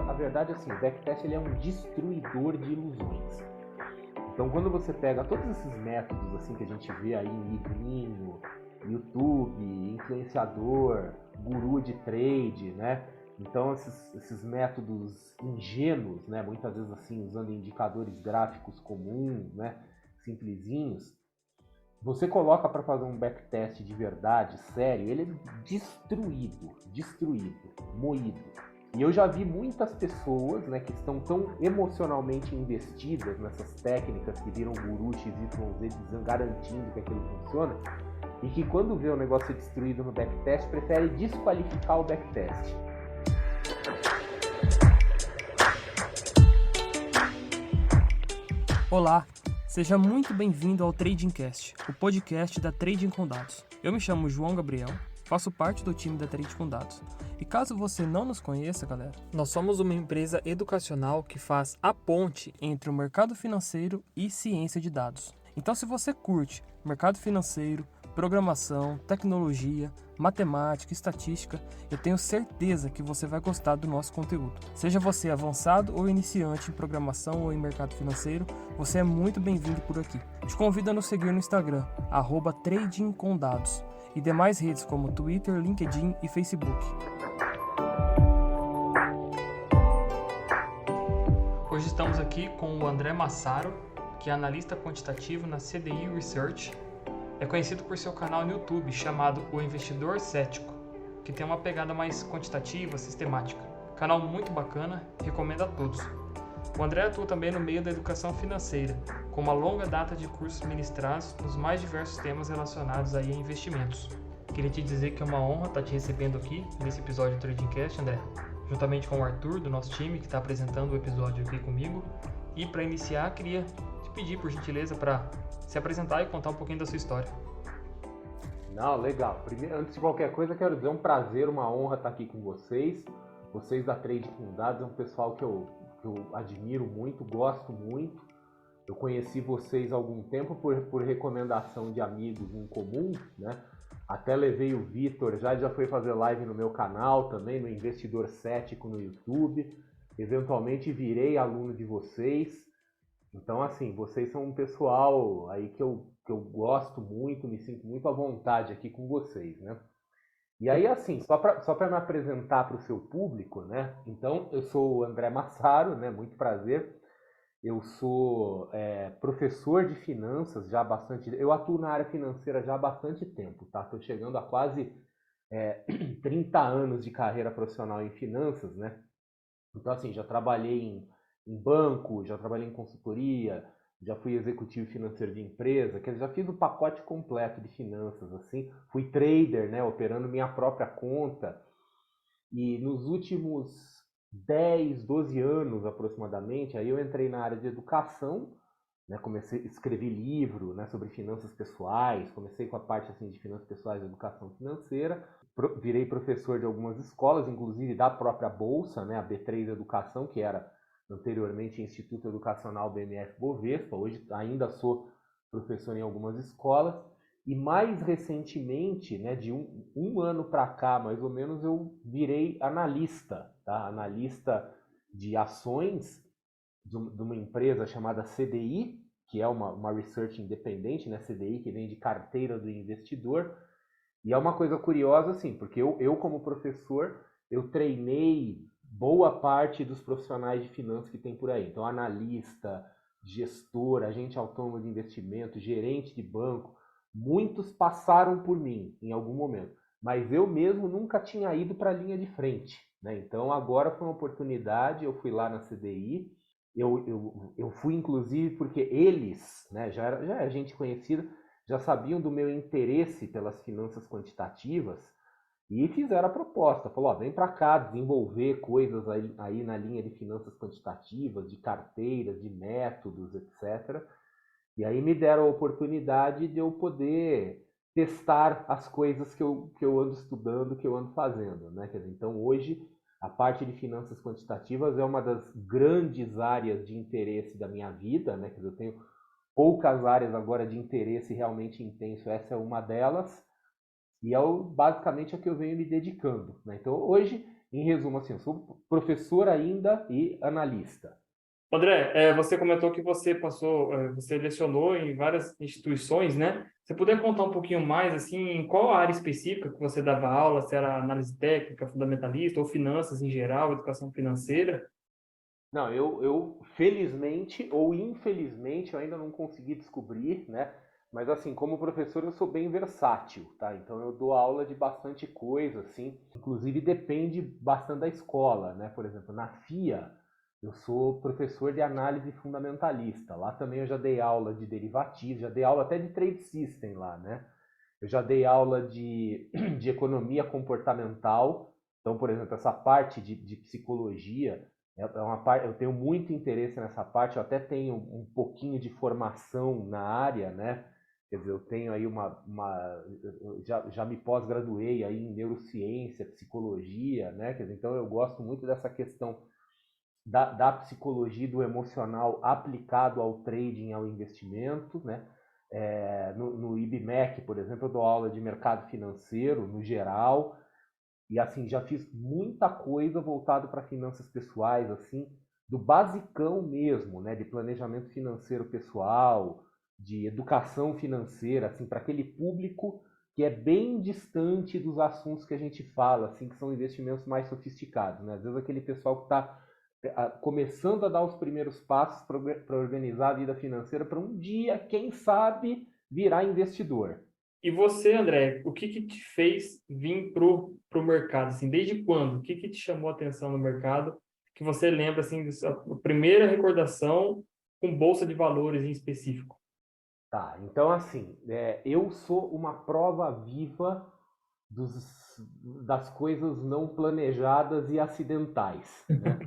A verdade é assim, o backtest ele é um destruidor de ilusões. Então, quando você pega todos esses métodos assim que a gente vê aí em livrinho, YouTube, influenciador, guru de trade, né? Então, esses métodos ingênuos, né? Muitas vezes assim, usando indicadores gráficos comuns, né? Simplesinhos, você coloca para fazer um backtest de verdade, sério, ele é destruído, moído. E eu já vi muitas pessoas, né, que estão tão emocionalmente investidas nessas técnicas que viram guru XYZ garantindo que aquilo funciona, e que quando vê o negócio destruído no backtest, prefere desqualificar o backtest. Olá, seja muito bem-vindo ao TradingCast, o podcast da Trading com Dados. Eu me chamo João Gabriel, faço parte do time da Trading com Dados. E caso você não nos conheça, galera, nós somos uma empresa educacional que faz a ponte entre o mercado financeiro e ciência de dados. Então, se você curte mercado financeiro, programação, tecnologia, matemática, estatística, eu tenho certeza que você vai gostar do nosso conteúdo. Seja você avançado ou iniciante em programação ou em mercado financeiro, você é muito bem-vindo por aqui. Te convido a nos seguir no Instagram, @tradingcomdados, e demais redes como Twitter, LinkedIn e Facebook. Hoje estamos aqui com o André Massaro, que é analista quantitativo na CDI Research. É conhecido por seu canal no YouTube chamado O Investidor Cético, que tem uma pegada mais quantitativa, sistemática. Canal muito bacana, recomendo a todos. O André atua também no meio da educação financeira, com uma longa data de cursos ministrados nos mais diversos temas relacionados aí a investimentos. Queria te dizer que é uma honra estar te recebendo aqui nesse episódio do TradingCast, André, juntamente com o Arthur, do nosso time, que está apresentando o episódio aqui comigo. E para iniciar, queria te pedir, por gentileza, para se apresentar e contar um pouquinho da sua história. Não, legal. Primeiro, antes de qualquer coisa, quero dizer um prazer, uma honra estar aqui com vocês. Vocês da Trade com Dados é um pessoal que eu admiro muito, gosto muito. Eu conheci vocês há algum tempo por recomendação de amigos em comum, né? Até levei o Vitor, já foi fazer live no meu canal também, no Investidor Cético no YouTube. Eventualmente virei aluno de vocês. Então, assim, vocês são um pessoal aí que eu gosto muito, me sinto muito à vontade aqui com vocês, né? E aí, assim, só para me apresentar para o seu público, né? Então, eu sou o André Massaro, né? Muito prazer. Eu sou professor de finanças já há bastante... Eu atuo na área financeira já há bastante tempo, tá? Estou chegando a quase 30 anos de carreira profissional em finanças, né? Então, assim, já trabalhei em banco, já trabalhei em consultoria, já fui executivo financeiro de empresa, quer dizer, já fiz o pacote completo de finanças, assim, fui trader, né, operando minha própria conta, e nos últimos 10, 12 anos aproximadamente, aí eu entrei na área de educação, né, escrevi livro, né, sobre finanças pessoais, comecei com a parte assim, de finanças pessoais e educação financeira, virei professor de algumas escolas, inclusive da própria Bolsa, né, a B3 Educação, que era anteriormente Instituto Educacional BMF Bovespa, hoje ainda sou professor em algumas escolas, e mais recentemente, né, de um ano para cá, mais ou menos, eu virei analista, tá? Analista de ações de uma empresa chamada CDI, que é uma research independente, né? CDI, que vem de carteira do investidor. E é uma coisa curiosa, assim, porque eu como professor, eu treinei boa parte dos profissionais de finanças que tem por aí. Então, analista, gestor, agente autônomo de investimento, gerente de banco, muitos passaram por mim em algum momento. Mas eu mesmo nunca tinha ido para a linha de frente, né? Então, agora foi uma oportunidade, eu fui lá na CDI. Eu fui, inclusive, porque eles, né, já é gente conhecida, já sabiam do meu interesse pelas finanças quantitativas e fizeram a proposta. Falou, ó, vem para cá desenvolver coisas aí na linha de finanças quantitativas, de carteiras, de métodos, etc. E aí me deram a oportunidade de eu poder testar as coisas que eu ando estudando, que eu ando fazendo, né? Quer dizer, então, hoje, a parte de finanças quantitativas é uma das grandes áreas de interesse da minha vida, né? Quer dizer, eu tenho poucas áreas agora de interesse realmente intenso, essa é uma delas. e basicamente é que eu venho me dedicando, né? Então, hoje, em resumo, assim, eu sou professor ainda e analista. André, você comentou que você lecionou em várias instituições, né? Você puder contar um pouquinho mais, assim, em qual área específica que você dava aula, se era análise técnica, fundamentalista, ou finanças em geral, educação financeira? Não, eu felizmente ou infelizmente eu ainda não consegui descobrir, né? Mas assim, como professor eu sou bem versátil, tá? Então eu dou aula de bastante coisa, assim. Inclusive depende bastante da escola, né? Por exemplo, na FIA eu sou professor de análise fundamentalista. Lá também eu já dei aula de derivativos, já dei aula até de trade system lá, né? Eu já dei aula de economia comportamental. Então, por exemplo, essa parte de psicologia é uma parte, eu tenho muito interesse nessa parte, eu até tenho um pouquinho de formação na área, né? Quer dizer, eu tenho aí já me pós-graduei aí em neurociência, psicologia, né? Quer dizer, então eu gosto muito dessa questão da psicologia do emocional aplicado ao trading, ao investimento, né? No IBMEC, por exemplo, eu dou aula de mercado financeiro no geral, e assim, já fiz muita coisa voltado para finanças pessoais, assim, do basicão mesmo, né, de planejamento financeiro pessoal, de educação financeira, assim, para aquele público que é bem distante dos assuntos que a gente fala, assim, que são investimentos mais sofisticados, né? Às vezes aquele pessoal que está começando a dar os primeiros passos para organizar a vida financeira para um dia, quem sabe, virar investidor. E você, André, o que te fez vir pro mercado, assim, desde quando? O que te chamou a atenção no mercado? Que você lembra, assim, da sua primeira recordação com bolsa de valores em específico? Tá, então assim, eu sou uma prova viva dos, das coisas não planejadas e acidentais, né?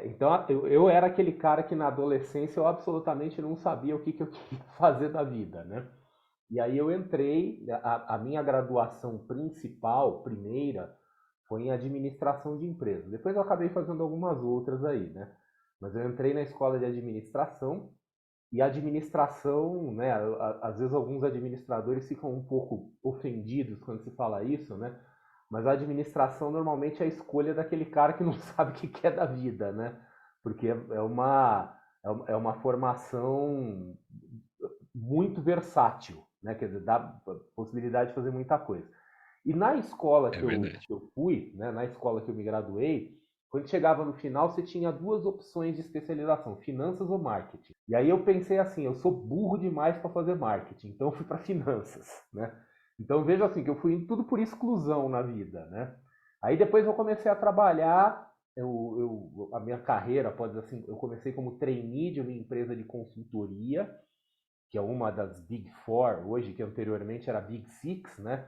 Então eu era aquele cara que na adolescência eu absolutamente não sabia o que eu queria fazer da vida, né? E aí eu entrei, a minha graduação principal, primeira, foi em administração de empresas. Depois eu acabei fazendo algumas outras aí, né? Mas eu entrei na escola de administração, e a administração, né, às vezes alguns administradores ficam um pouco ofendidos quando se fala isso, né? Mas a administração normalmente é a escolha daquele cara que não sabe o que quer da vida, né? Porque é uma formação muito versátil, né? Quer dizer, dá possibilidade de fazer muita coisa. E na escola É que verdade. eu fui, né, na escola que eu me graduei, quando chegava no final, você tinha duas opções de especialização, finanças ou marketing. E aí eu pensei assim, eu sou burro demais para fazer marketing, então eu fui para finanças, né? Então veja assim, que eu fui em tudo por exclusão na vida, né? Aí depois eu comecei a trabalhar, a minha carreira, pode dizer assim, eu comecei como trainee de uma empresa de consultoria, que é uma das Big Four hoje, que anteriormente era Big Six, né?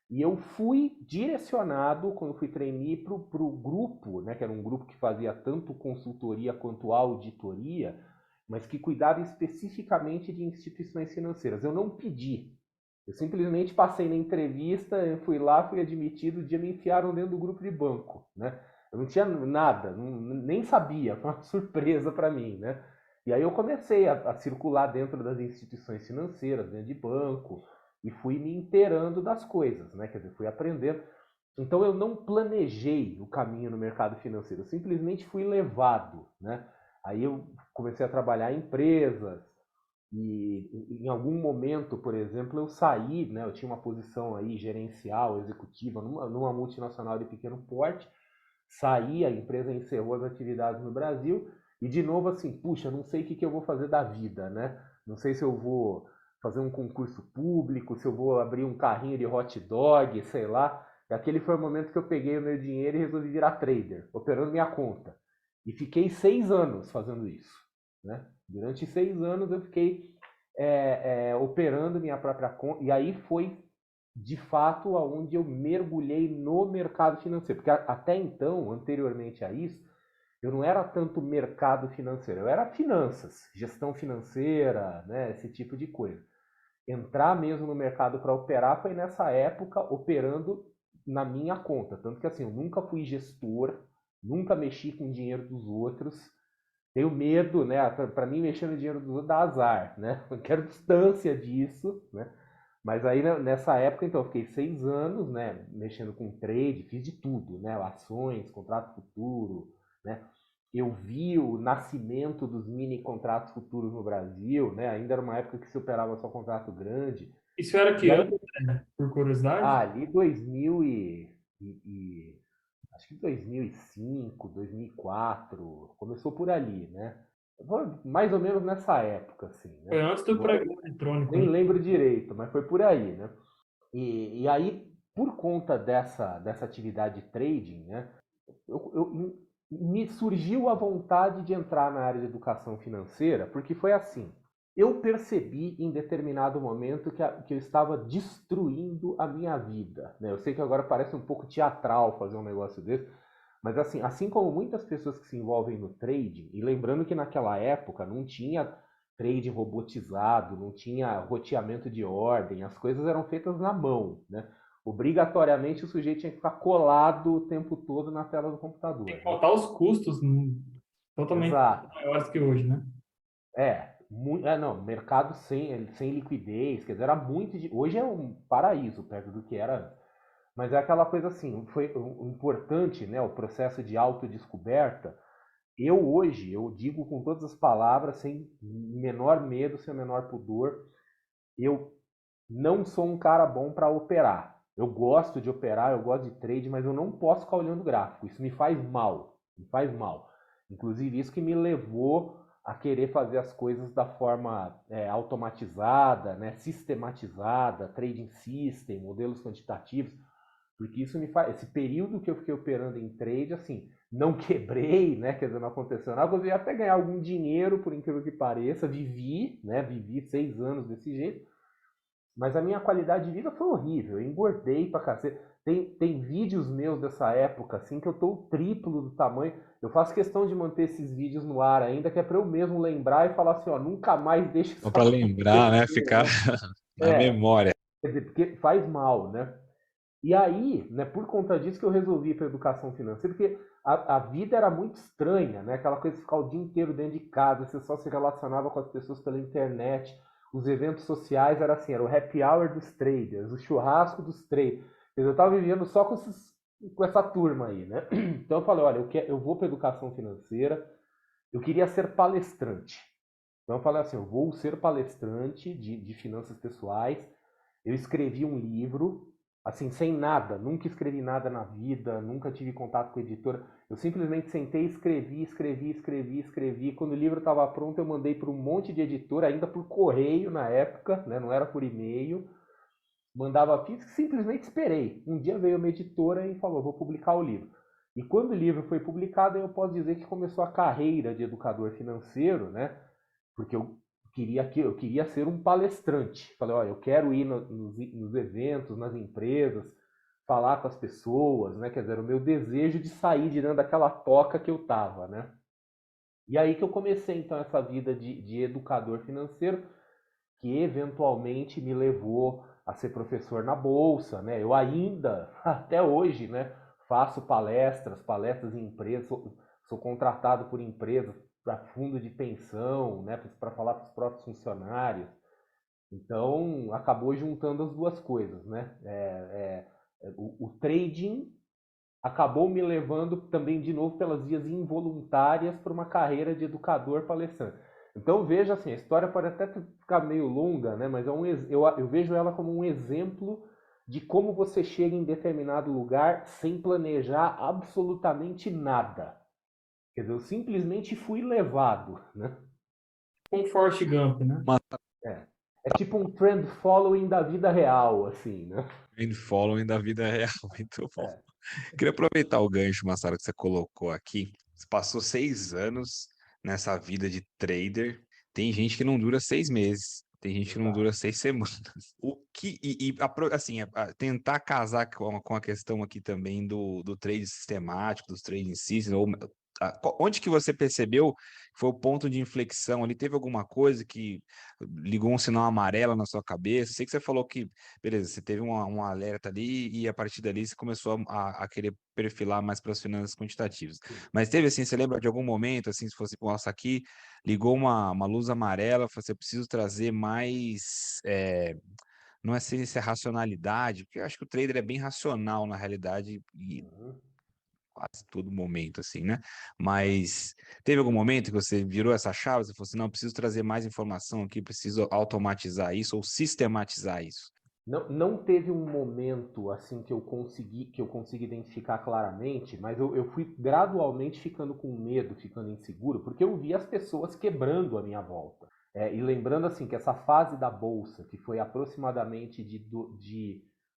E eu fui direcionado, quando fui trainee, para o grupo, né, que era um grupo que fazia tanto consultoria quanto auditoria, mas que cuidava especificamente de instituições financeiras. Eu não pedi, eu simplesmente passei na entrevista, eu fui lá, fui admitido, um dia me enfiaram dentro do grupo de banco, né? Eu não tinha nada, nem sabia, foi uma surpresa para mim, né? E aí eu comecei a circular dentro das instituições financeiras, dentro de banco, e fui me inteirando das coisas, né? Quer dizer, fui aprendendo. Então eu não planejei o caminho no mercado financeiro, eu simplesmente fui levado, né? Aí eu comecei a trabalhar em empresas, e em algum momento, por exemplo, eu saí, né? Eu tinha uma posição aí gerencial, executiva, numa multinacional de pequeno porte, saí, a empresa encerrou as atividades no Brasil, e de novo assim, puxa, não sei o que eu vou fazer da vida, né? Não sei se eu vou fazer um concurso público, se eu vou abrir um carrinho de hot dog, sei lá. E aquele foi o momento que eu peguei o meu dinheiro e resolvi virar trader, operando minha conta. E fiquei 6 anos fazendo isso, né? Durante 6 anos eu fiquei operando minha própria conta, e aí foi de fato aonde eu mergulhei no mercado financeiro, porque até então, anteriormente a isso, eu não era tanto mercado financeiro, eu era finanças, gestão financeira, né, esse tipo de coisa. Entrar mesmo no mercado para operar foi nessa época, operando na minha conta, tanto que assim, eu nunca fui gestor, nunca mexi com o dinheiro dos outros, tenho medo, né, para mim mexer no dinheiro dos outros dá azar, né, eu quero distância disso, né, Mas aí nessa época, então, eu fiquei 6 anos, né, mexendo com trade, fiz de tudo, né, ações, contrato futuro, né. Eu vi o nascimento dos mini contratos futuros no Brasil, né, ainda era uma época que se operava só contrato grande. Isso era E que aí, ano, né? Por curiosidade? ali 2000 acho que 2005, 2004, começou por ali, né. Foi mais ou menos nessa época, assim, Foi né. antes do Agora pregão eletrônico, nem né? lembro direito, mas foi por aí, né. E aí, por conta dessa atividade de trading, né, me surgiu a vontade de entrar na área de educação financeira, porque foi assim. Eu percebi em determinado momento que eu estava destruindo a minha vida. Né? Eu sei que agora parece um pouco teatral fazer um negócio desse, mas assim como muitas pessoas que se envolvem no trading, e lembrando que naquela época não tinha trading robotizado, não tinha roteamento de ordem, as coisas eram feitas na mão, né? Obrigatoriamente o sujeito tinha que ficar colado o tempo todo na tela do Tem computador, que né? faltar os custos totalmente Exato. maiores que hoje, né? Não, mercado sem liquidez, quer dizer, era muito. Hoje é um paraíso perto do que era antes. Mas é aquela coisa assim, foi importante, né, o processo de autodescoberta. Eu hoje, eu digo com todas as palavras, sem menor medo, sem menor pudor, eu não sou um cara bom para operar. Eu gosto de operar, eu gosto de trade, mas eu não posso ficar olhando gráfico. Isso me faz mal, me faz mal. Inclusive isso que me levou a querer fazer as coisas da forma automatizada, né, sistematizada, trading system, modelos quantitativos, porque isso me faz. Esse período que eu fiquei operando em trade, assim, não quebrei, né? Quer dizer, não aconteceu nada. Eu ia até ganhar algum dinheiro, por incrível que pareça. Vivi, né? Vivi 6 anos desse jeito. Mas a minha qualidade de vida foi horrível. Eu engordei pra cacete. Tem vídeos meus dessa época, assim, que eu tô o triplo do tamanho. Eu faço questão de manter esses vídeos no ar ainda, que é pra eu mesmo lembrar e falar assim, ó, nunca mais deixe Só isso para lembrar, né? acontecer, Ficar né? na É, memória. quer dizer, porque faz mal, né? E aí, né, por conta disso que eu resolvi ir para educação financeira, porque a vida era muito estranha, né? Aquela coisa de ficar o dia inteiro dentro de casa, você só se relacionava com as pessoas pela internet, os eventos sociais era assim, era o happy hour dos traders, o churrasco dos traders. Eu estava vivendo só com essa turma aí, né? Então eu falei, olha, eu vou para educação financeira, eu queria ser palestrante. Então eu falei assim, eu vou ser palestrante de finanças pessoais. Eu escrevi um livro, assim, sem nada, nunca escrevi nada na vida, nunca tive contato com a editora. Eu simplesmente sentei, escrevi. Quando o livro estava pronto, eu mandei para um monte de editora, ainda por correio na época, né? Não era por e-mail. Mandava físico, simplesmente esperei. Um dia veio uma editora e falou: vou publicar o livro. E quando o livro foi publicado, eu posso dizer que começou a carreira de educador financeiro, né? Porque eu queria ser um palestrante. Falei, ó, eu quero ir nos eventos, nas empresas, falar com as pessoas, né? Quer dizer, o meu desejo de sair de dentro daquela toca que eu tava, né? E aí que eu comecei, então, essa vida de educador financeiro, que eventualmente me levou a ser professor na bolsa, né? Eu ainda, até hoje, né, faço palestras em empresas, sou contratado por empresas para fundo de pensão, né, para falar para os próprios funcionários. Então, acabou juntando as duas coisas, né? O trading acabou me levando também de novo pelas vias involuntárias para uma carreira de educador palestrante. Então veja assim, a história pode até ficar meio longa, né? Mas eu vejo ela como um exemplo de como você chega em determinado lugar sem planejar absolutamente nada. Quer dizer, eu simplesmente fui levado, né? Com Forrest Gump, né? Uma É, é tipo um trend following da vida real, assim, né? trend following da vida real, muito bom. É, Queria aproveitar o gancho, Massaro, que você colocou aqui. Você passou 6 anos nessa vida de trader. Tem gente que não dura 6 meses. Tem gente que não exato. dura 6 semanas. O que assim, tentar casar com a questão aqui também do trade sistemático, dos trading systems, ou onde que você percebeu que foi o ponto de inflexão ali? Teve alguma coisa que ligou um sinal amarelo na sua cabeça? Sei que você falou que, beleza, você teve um alerta ali e a partir dali você começou a querer perfilar mais para as finanças quantitativas. Sim. Mas teve assim, você lembra de algum momento, assim, se fosse, nossa, aqui ligou uma luz amarela, você preciso trazer não é ciência, é racionalidade, porque eu acho que o trader é bem racional na realidade e Uhum. quase todo momento, assim, né? Mas teve algum momento que você virou essa chave, você falou assim, não, preciso trazer mais informação aqui, preciso automatizar isso ou sistematizar isso? Não teve um momento assim que eu consegui identificar claramente, mas eu fui gradualmente ficando com medo, ficando inseguro, porque eu vi as pessoas quebrando a minha volta. E lembrando assim que essa fase da bolsa, que foi aproximadamente de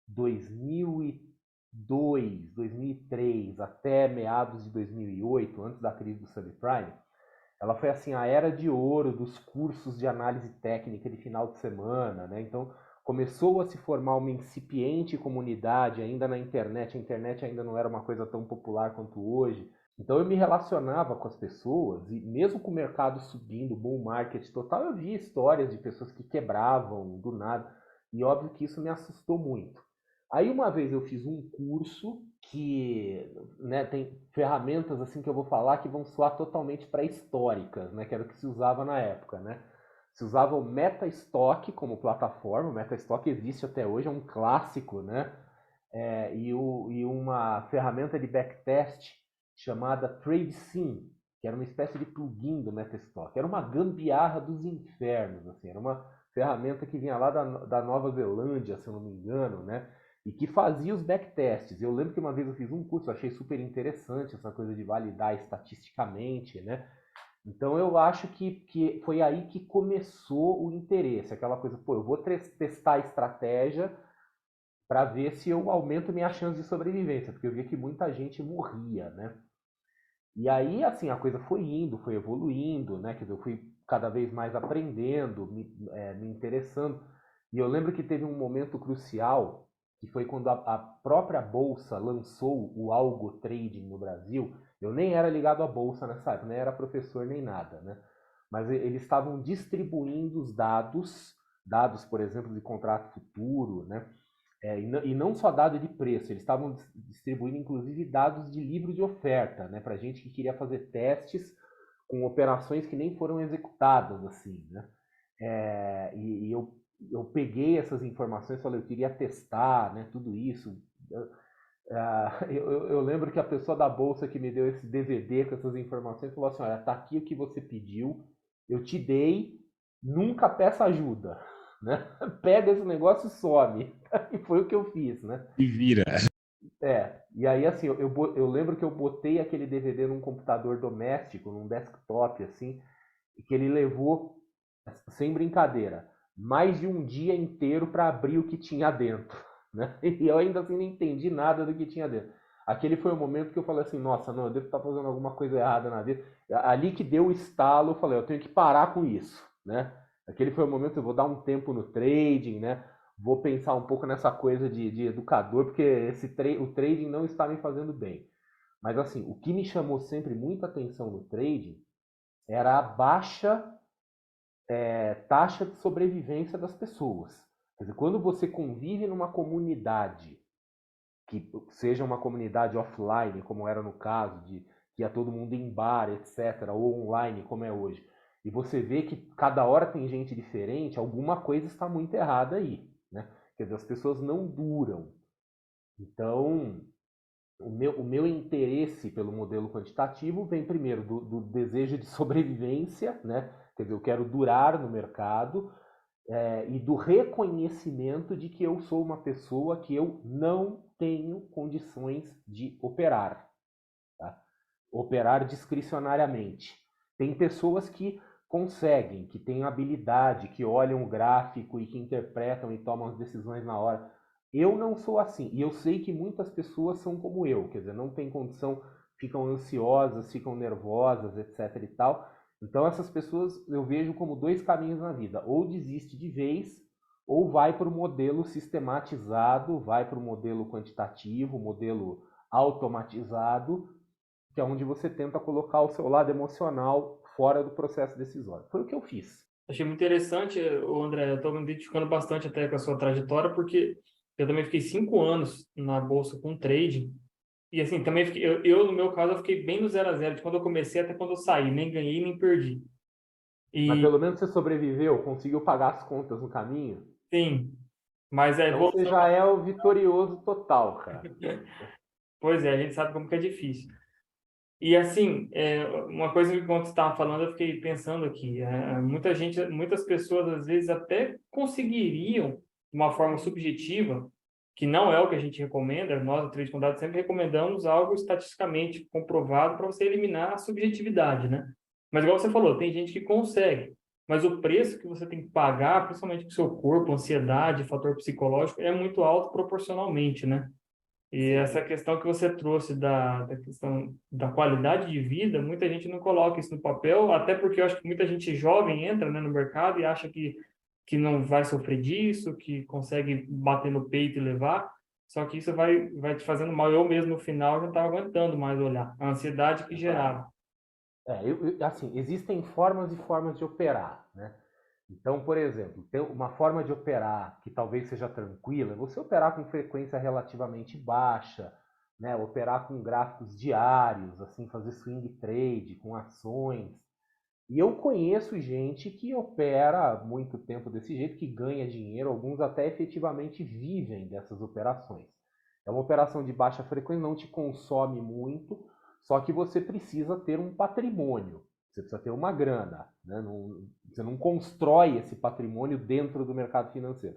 2002, 2003 até meados de 2008, antes da crise do subprime, ela foi assim a era de ouro dos cursos de análise técnica de final de semana, né? Então começou a se formar uma incipiente comunidade ainda na internet. A internet ainda não era uma coisa tão popular quanto hoje. Então eu me relacionava com as pessoas e mesmo com o mercado subindo, bull market total, eu via histórias de pessoas que quebravam do nada. E óbvio que isso me assustou muito. Aí uma vez eu fiz um curso que, né, tem ferramentas assim que eu vou falar que vão soar totalmente pré-históricas, né, que era o que se usava na época, né? Se usava o Metastock como plataforma, o Metastock existe até hoje, é um clássico, né? E uma ferramenta de backtest chamada TradeSim, que era uma espécie de plugin do Metastock. Era uma gambiarra dos infernos, assim, era uma ferramenta que vinha lá da Nova Zelândia, se eu não me engano, né? E que fazia os backtests. Eu lembro que uma vez eu fiz um curso, achei super interessante essa coisa de validar estatisticamente, né? Então eu acho que foi aí que começou o interesse, aquela coisa, pô, eu vou testar a estratégia para ver se eu aumento minha chance de sobrevivência, porque eu via que muita gente morria, né? E aí, assim, a coisa foi indo, foi evoluindo, né? Quer dizer, eu fui cada vez mais aprendendo, me interessando. E eu lembro que teve um momento crucial, que foi quando a própria Bolsa lançou o Algo Trading no Brasil. Eu nem era ligado à Bolsa nessa época, nem era professor nem nada, né? Mas eles estavam distribuindo os dados, por exemplo, de contrato futuro, né? E não só dado de preço, eles estavam distribuindo inclusive dados de livro de oferta, né, para gente que queria fazer testes com operações que nem foram executadas, assim, né? Eu peguei essas informações, falei, eu queria testar, né, tudo isso. Eu lembro que a pessoa da bolsa que me deu esse DVD com essas informações falou assim, olha, tá aqui o que você pediu, eu te dei, nunca peça ajuda, né? Pega esse negócio e some. E foi o que eu fiz, né? E vira. E aí assim, eu lembro que eu botei aquele DVD num computador doméstico, num desktop, assim, e que ele levou, sem brincadeira, mais de um dia inteiro para abrir o que tinha dentro, né? E eu ainda assim não entendi nada do que tinha dentro. Aquele foi o momento que eu falei assim, nossa, não, eu devo estar fazendo alguma coisa errada na vida. Ali que deu o estalo, eu falei, eu tenho que parar com isso, né? Aquele foi o momento que eu vou dar um tempo no trading, né? Vou pensar um pouco nessa coisa de educador, porque o trading não está me fazendo bem. Mas assim, o que me chamou sempre muita atenção no trading era a baixa taxa de sobrevivência das pessoas. Quer dizer, quando você convive numa comunidade, que seja uma comunidade offline, como era no caso, de que ia todo mundo em bar, etc., ou online, como é hoje, e você vê que cada hora tem gente diferente, alguma coisa está muito errada aí, né? Quer dizer, as pessoas não duram. Então, o meu interesse pelo modelo quantitativo vem primeiro do desejo de sobrevivência, né? Quer dizer, eu quero durar no mercado, e do reconhecimento de que eu sou uma pessoa que eu não tenho condições de operar, tá? Operar discricionariamente. Tem pessoas que conseguem, que têm habilidade, que olham o gráfico e que interpretam e tomam as decisões na hora. Eu não sou assim. E eu sei que muitas pessoas são como eu, quer dizer, não tem condição, ficam ansiosas, ficam nervosas, etc e tal. Então essas pessoas eu vejo como dois caminhos na vida. Ou desiste de vez, ou vai para o modelo sistematizado, vai para o modelo quantitativo, modelo automatizado, que é onde você tenta colocar o seu lado emocional fora do processo decisório. Foi o que eu fiz. Achei muito interessante, o André, eu estou me identificando bastante até com a sua trajetória, porque eu também fiquei 5 anos na bolsa com trading, e assim, também fiquei, no meu caso, eu fiquei bem no 0 a 0 de quando eu comecei até quando eu saí, nem ganhei, nem perdi. Mas E, pelo menos você sobreviveu, conseguiu pagar as contas no caminho? sim, Mas a Então você evolução. já é o vitorioso total, cara. Pois é, a gente sabe como que é difícil. E assim, uma coisa que quando você estava falando, eu fiquei pensando aqui. Muita gente, muitas pessoas às vezes até conseguiriam, de uma forma subjetiva, que não é o que a gente recomenda, nós, do Trade com Dados, sempre recomendamos algo estatisticamente comprovado para você eliminar a subjetividade, né? Mas igual você falou, tem gente que consegue, mas o preço que você tem que pagar, principalmente com o seu corpo, ansiedade, fator psicológico, é muito alto proporcionalmente, né? E Sim. essa questão que você trouxe da questão da qualidade de vida, muita gente não coloca isso no papel, até porque eu acho que muita gente jovem entra, né, no mercado e acha que não vai sofrer disso, que consegue bater no peito e levar, só que isso vai te fazendo mal. Eu mesmo, no final, já estava aguentando mais olhar. A ansiedade que Exato. gerava. Assim, existem formas e formas de operar, né? Então, por exemplo, tem uma forma de operar que talvez seja tranquila é você operar com frequência relativamente baixa, né? Operar com gráficos diários, assim, fazer swing trade com ações. E eu conheço gente que opera há muito tempo desse jeito, que ganha dinheiro, alguns até efetivamente vivem dessas operações. É uma operação de baixa frequência, não te consome muito, só que você precisa ter um patrimônio, você precisa ter uma grana, né? Você não constrói esse patrimônio dentro do mercado financeiro.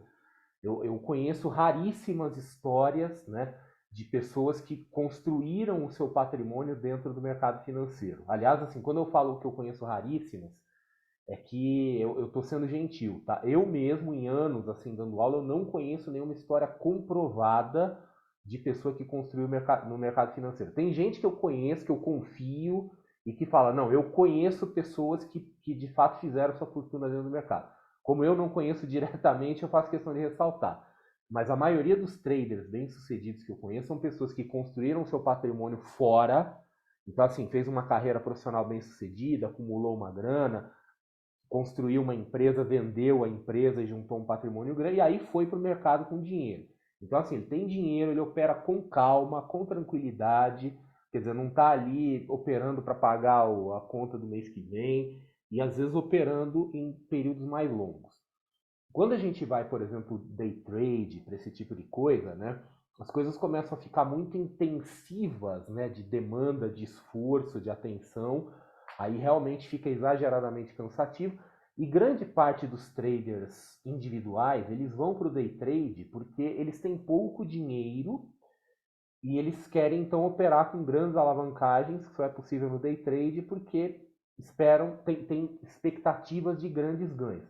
Eu conheço raríssimas histórias, né, de pessoas que construíram o seu patrimônio dentro do mercado financeiro. Aliás, assim, quando eu falo que eu conheço raríssimas, é que eu estou sendo gentil, tá? Eu mesmo, em anos assim dando aula, eu não conheço nenhuma história comprovada de pessoa que construiu no mercado financeiro. Tem gente que eu conheço, que eu confio e que fala, não, eu conheço pessoas que de fato fizeram sua fortuna dentro do mercado. Como eu não conheço diretamente, eu faço questão de ressaltar. Mas a maioria dos traders bem-sucedidos que eu conheço são pessoas que construíram seu patrimônio fora. Então, assim, fez uma carreira profissional bem-sucedida, acumulou uma grana, construiu uma empresa, vendeu a empresa e juntou um patrimônio grande, e aí foi para o mercado com dinheiro. Então, assim, ele tem dinheiro, ele opera com calma, com tranquilidade, quer dizer, não está ali operando para pagar a conta do mês que vem, e às vezes operando em períodos mais longos. Quando a gente vai, por exemplo, day trade, para esse tipo de coisa, né, as coisas começam a ficar muito intensivas, né, de demanda, de esforço, de atenção, aí realmente fica exageradamente cansativo. E grande parte dos traders individuais, eles vão para o day trade porque eles têm pouco dinheiro e eles querem então operar com grandes alavancagens, que só é possível no day trade porque tem expectativas de grandes ganhos.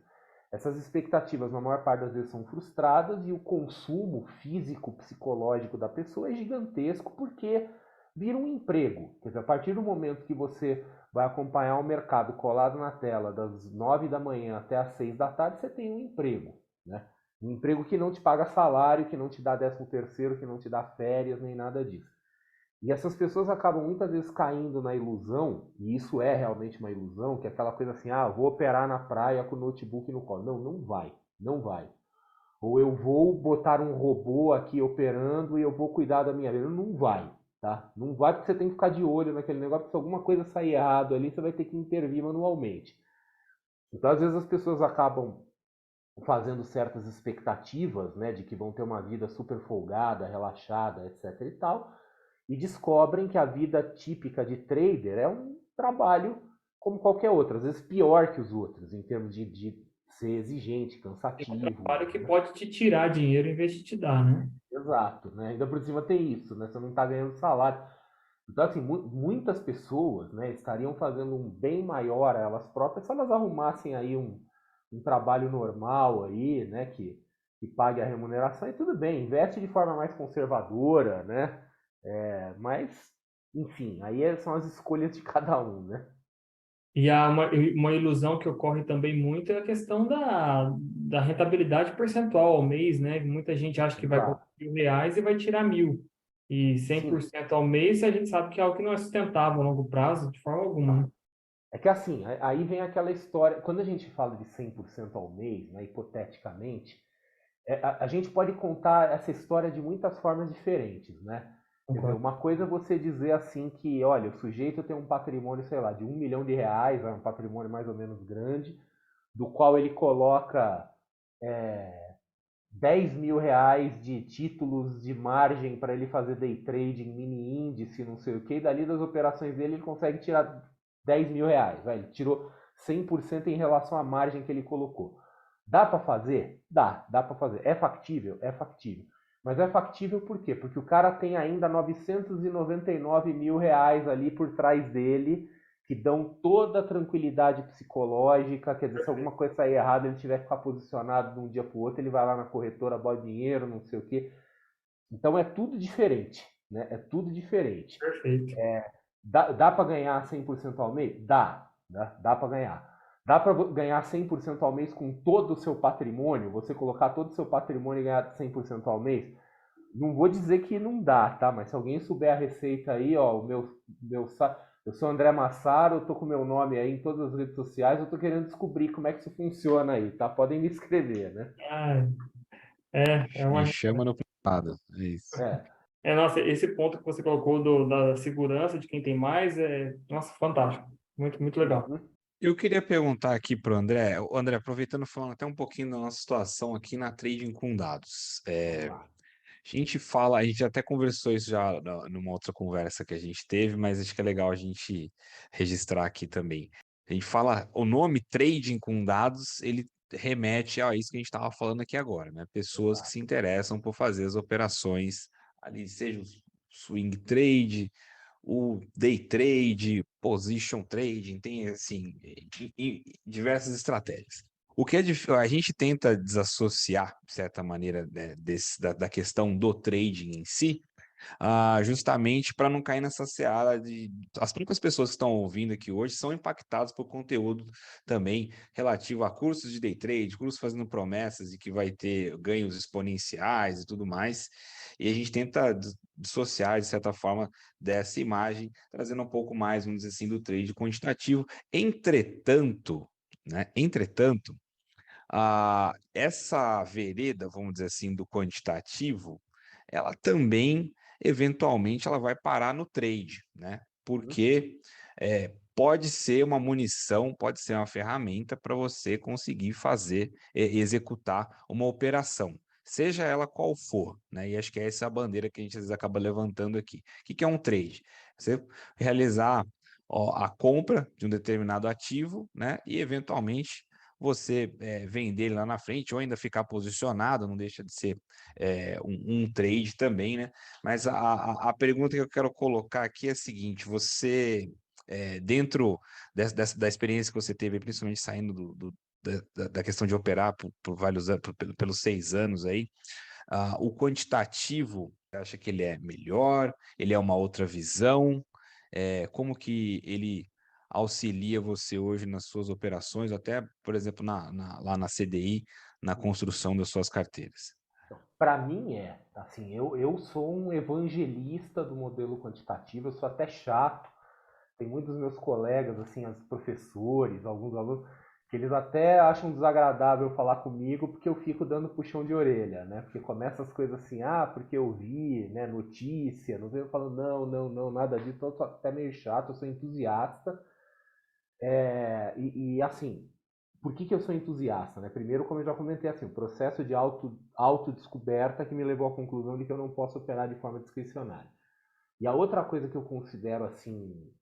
Essas expectativas, na maior parte das vezes, são frustradas e o consumo físico, psicológico da pessoa é gigantesco porque vira um emprego. Quer dizer, a partir do momento que você vai acompanhar o mercado colado na tela das 9 da manhã até as 6 da tarde, você tem um emprego, né? Um emprego que não te paga salário, que não te dá 13º, que não te dá férias, nem nada disso. E essas pessoas acabam muitas vezes caindo na ilusão, e isso é realmente uma ilusão, que é aquela coisa assim, ah, vou operar na praia com o notebook no colo. Não, não vai, não vai. Ou eu vou botar um robô aqui operando e eu vou cuidar da minha vida. Não vai, tá? Não vai porque você tem que ficar de olho naquele negócio, porque se alguma coisa sair errado ali, você vai ter que intervir manualmente. Então, às vezes as pessoas acabam fazendo certas expectativas, né, de que vão ter uma vida super folgada, relaxada, etc e tal, e descobrem que a vida típica de trader é um trabalho como qualquer outro, às vezes pior que os outros, em termos de ser exigente, É um cansativo, trabalho que né? pode te tirar dinheiro em vez de te dar, né? Exato, né? Ainda por cima tem isso, né? Você não está ganhando salário. Então, assim, muitas pessoas, né, estariam fazendo um bem maior a elas próprias se elas arrumassem aí um trabalho normal aí, né, que pague a remuneração e tudo bem, investe de forma mais conservadora, né? Mas, enfim, são as escolhas de cada um, né? E há uma ilusão que ocorre também muito é a questão da rentabilidade percentual ao mês, né? Muita gente acha que vai colocar Exato. R$ 1.000 e vai tirar 1.000. E cem por Sim. cento ao mês, a gente sabe que é algo que não é sustentável a longo prazo, de forma alguma, né? É que assim, aí vem aquela história, quando a gente fala de 100% ao mês, né, hipoteticamente, a gente pode contar essa história de muitas formas diferentes, né? Quer dizer, Concordo. uma coisa é você dizer assim que, olha, o sujeito tem um patrimônio, sei lá, de R$ 1 milhão, é um patrimônio mais ou menos grande, do qual ele coloca 10 mil reais de títulos de margem para ele fazer day trade em mini índice, não sei o que, e dali das operações dele ele consegue tirar 10 mil reais. Ele tirou 100% em relação à margem que ele colocou. Dá para fazer? Dá para fazer. É factível? É factível. Mas é factível por quê? Porque o cara tem ainda 999 mil reais ali por trás dele, que dão toda a tranquilidade psicológica. Quer dizer, se alguma coisa sair errada, ele tiver que ficar posicionado de um dia para o outro, ele vai lá na corretora, bota dinheiro, não sei o quê. Então é tudo diferente, né? É tudo diferente. Perfeito. Dá para ganhar 100% ao mês? Dá para ganhar. Dá para ganhar 100% ao mês com todo o seu patrimônio? Você colocar todo o seu patrimônio e ganhar 100% ao mês? Não vou dizer que não dá, tá? Mas se alguém souber a receita aí, ó, eu sou André Massaro, eu tô com o meu nome aí em todas as redes sociais, eu tô querendo descobrir como é que isso funciona aí, tá? Podem me escrever, né? Ah, é Me uma. chama no privado. É isso. É. Nossa, esse ponto que você colocou da segurança de quem tem mais nossa, fantástico. Muito, muito legal. Uhum. Eu queria perguntar aqui para o André, aproveitando falando até um pouquinho da nossa situação aqui na trading com dados. Vamos lá. A gente até conversou isso já numa outra conversa que a gente teve, mas acho que é legal a gente registrar aqui também. A gente fala, o nome trading com dados, ele remete a isso que a gente estava falando aqui agora, né? Pessoas que se Exato. interessam por fazer as operações ali, seja o swing trade, o day trade, position trading, tem assim, diversas estratégias. O que a gente tenta desassociar, de certa maneira, né, da questão do trading em si, justamente para não cair nessa seara de. As próprias pessoas que estão ouvindo aqui hoje são impactadas por conteúdo também relativo a cursos de day trade, cursos fazendo promessas de que vai ter ganhos exponenciais e tudo mais. E a gente tenta dissociar, de certa forma, dessa imagem, trazendo um pouco mais, vamos dizer assim, do trade quantitativo. Entretanto, né? Entretanto, essa vereda, vamos dizer assim, do quantitativo, ela também, eventualmente, ela vai parar no trade, né? Uhum. Porque pode ser uma munição, pode ser uma ferramenta para você conseguir fazer, executar uma operação, seja ela qual for, né? E acho que essa é a bandeira que a gente às vezes acaba levantando aqui. O que é um trade? Você realizar a compra de um determinado ativo, né? E eventualmente você vender ele lá na frente ou ainda ficar posicionado, não deixa de ser um trade também, né? Mas a pergunta que eu quero colocar aqui é a seguinte: você, dentro da experiência que você teve, principalmente saindo da questão de operar por vários anos, pelos 6 anos aí, o quantitativo, você acha que ele é melhor? Ele é uma outra visão? Como que ele auxilia você hoje nas suas operações, até, por exemplo, lá na CDI, na construção das suas carteiras? Para mim assim, eu sou um evangelista do modelo quantitativo, eu sou até chato. Tem muitos meus colegas, assim, os professores, alguns alunos, que eles até acham desagradável falar comigo porque eu fico dando puxão de orelha, né? Porque começa as coisas assim, porque eu vi, né, notícia, não venho falando, não, nada disso, então eu sou até meio chato, eu sou entusiasta. Assim, por que eu sou entusiasta, né? Primeiro, como eu já comentei, assim, o processo de autodescoberta que me levou à conclusão de que eu não posso operar de forma discricionária. E a outra coisa que eu considero assim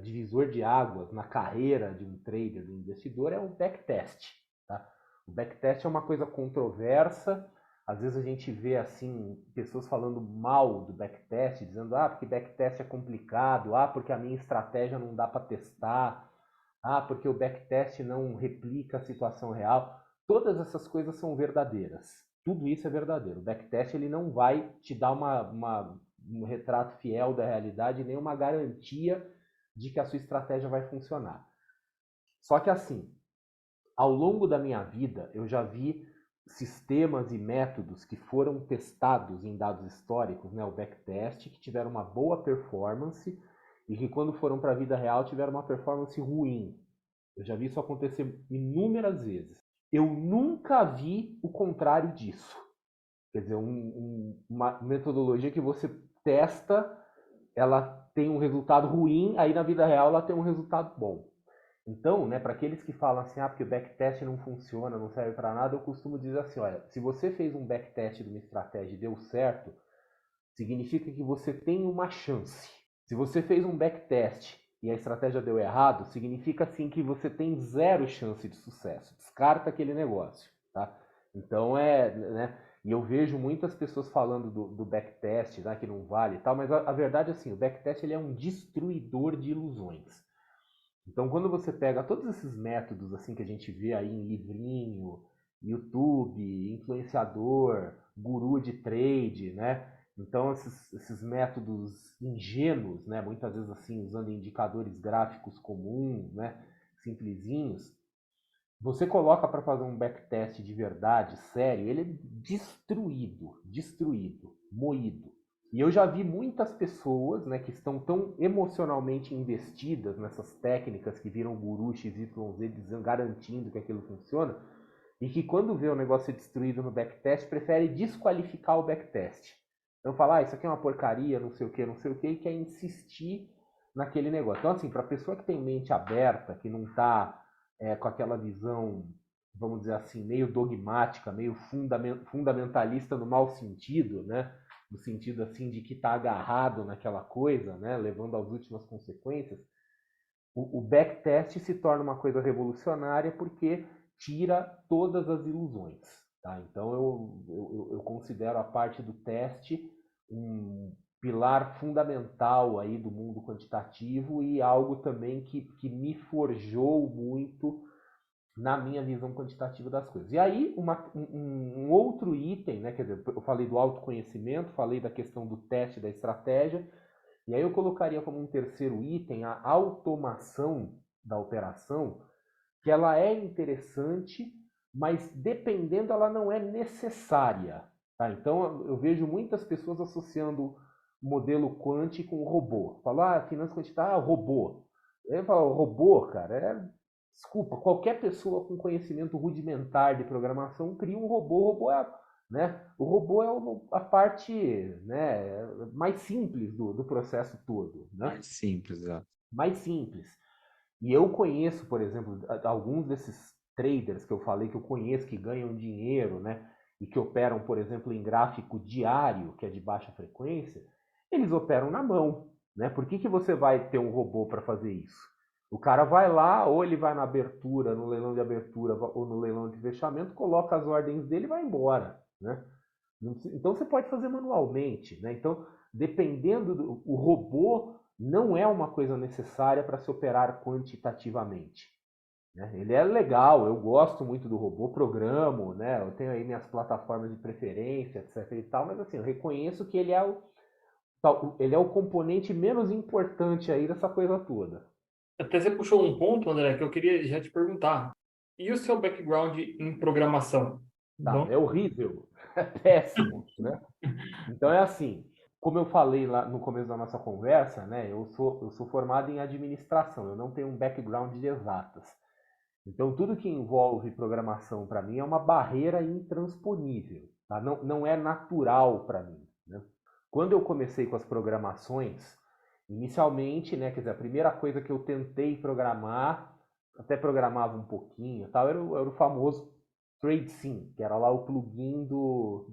divisor de águas na carreira de um trader, de um investidor, é o backtest. Tá? O backtest é uma coisa controversa. Às vezes a gente vê assim pessoas falando mal do backtest, dizendo porque backtest é complicado, porque a minha estratégia não dá para testar, porque o backtest não replica a situação real. Todas essas coisas são verdadeiras. Tudo isso é verdadeiro. O backtest ele não vai te dar um retrato fiel da realidade, nem uma garantia de que a sua estratégia vai funcionar. Só que assim, ao longo da minha vida, eu já vi sistemas e métodos que foram testados em dados históricos, né, o backtest, que tiveram uma boa performance e que quando foram para a vida real tiveram uma performance ruim. Eu já vi isso acontecer inúmeras vezes. Eu nunca vi o contrário disso. Quer dizer, uma metodologia que você testa, ela tem um resultado ruim, aí na vida real ela tem um resultado bom. Então, né, para aqueles que falam assim, porque o backtest não funciona, não serve para nada, eu costumo dizer assim, olha, se você fez um backtest de uma estratégia e deu certo, significa que você tem uma chance. Se você fez um backtest e a estratégia deu errado, significa assim que você tem zero chance de sucesso. Descarta aquele negócio, tá? Então né? E eu vejo muitas pessoas falando do backtest, né, que não vale e tal, mas a verdade é assim, o backtest ele é um destruidor de ilusões. Então, quando você pega todos esses métodos assim que a gente vê aí em livrinho, YouTube, influenciador, guru de trade, né? Então, esses métodos ingênuos, né? Muitas vezes assim, usando indicadores gráficos comuns, né? Simplesinhos, você coloca para fazer um backtest de verdade, sério, ele é destruído, moído. E eu já vi muitas pessoas, né, que estão tão emocionalmente investidas nessas técnicas que viram guru XYZ dizendo, garantindo que aquilo funciona, e que quando vê o negócio destruído no backtest, prefere desqualificar o backtest. Então falar, isso aqui é uma porcaria, não sei o que, e quer insistir naquele negócio. Então, assim, para a pessoa que tem mente aberta, que não está com aquela visão, vamos dizer assim, meio dogmática, meio fundamentalista no mau sentido, né? No sentido assim de que está agarrado naquela coisa, né? Levando às últimas consequências, o backtest se torna uma coisa revolucionária porque tira todas as ilusões. Tá? Então eu considero a parte do teste um pilar fundamental aí do mundo quantitativo e algo também que me forjou muito na minha visão quantitativa das coisas. E aí, um outro item, né, quer dizer, eu falei do autoconhecimento, falei da questão do teste da estratégia, e aí eu colocaria como um terceiro item a automação da operação, que ela é interessante, mas dependendo ela não é necessária. Tá? Então eu vejo muitas pessoas associando modelo quant com robô. Falar, finança quantitária, robô. Eu falo, robô, cara, desculpa, qualquer pessoa com conhecimento rudimentar de programação cria um robô. O robô é, né? O robô é a parte, né, mais simples do processo todo. Né? Mais simples, ó. Mais simples. E eu conheço, por exemplo, alguns desses traders que eu falei que eu conheço que ganham dinheiro, né? E que operam, por exemplo, em gráfico diário, que é de baixa frequência, eles operam na mão, né? Por que você vai ter um robô para fazer isso? O cara vai lá, ou ele vai na abertura, no leilão de abertura, ou no leilão de fechamento, coloca as ordens dele e vai embora, né? Então você pode fazer manualmente, né? Então, dependendo o robô não é uma coisa necessária para se operar quantitativamente. Né? Ele é legal, eu gosto muito do robô, programo, né? Eu tenho aí minhas plataformas de preferência, etc. e tal, mas assim, eu reconheço que ele é o componente menos importante aí dessa coisa toda. Até você puxou um ponto, André, que eu queria já te perguntar. E o seu background em programação? Tá, Bom? é horrível, é péssimo, né? Então é assim, como eu falei lá no começo da nossa conversa, né? Eu sou formado em administração, eu não tenho um background de exatas. Então tudo que envolve programação para mim é uma barreira intransponível, tá? Não é natural para mim, né? Quando eu comecei com as programações, inicialmente, né, quer dizer, a primeira coisa que eu tentei programar, até programava um pouquinho, tal, era o famoso TradeSim, que era lá o plugin do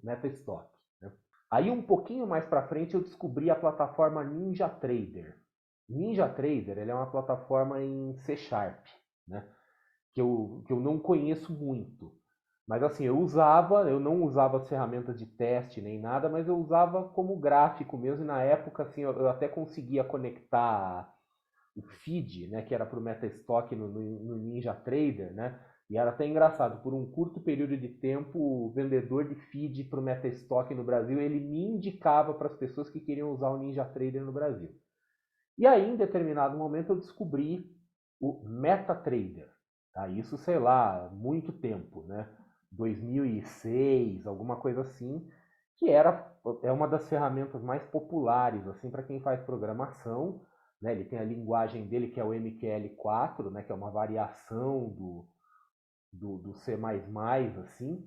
MetaStock. Né? Aí um pouquinho mais para frente eu descobri a plataforma NinjaTrader. NinjaTrader ele é uma plataforma em C Sharp, né? que eu não conheço muito. Mas assim, eu não usava as ferramentas de teste nem nada, mas eu usava como gráfico mesmo. E na época, assim, eu até conseguia conectar o feed, né, que era para o MetaStock no NinjaTrader, né? E era até engraçado, por um curto período de tempo, o vendedor de feed para o MetaStock no Brasil, ele me indicava para as pessoas que queriam usar o NinjaTrader no Brasil. E aí, em determinado momento, eu descobri o MetaTrader. Tá? Isso, sei lá, muito tempo, né? 2006, alguma coisa assim, que é uma das ferramentas mais populares assim para quem faz programação. Né? Ele tem a linguagem dele que é o MQL4, né? Que é uma variação do C++, assim.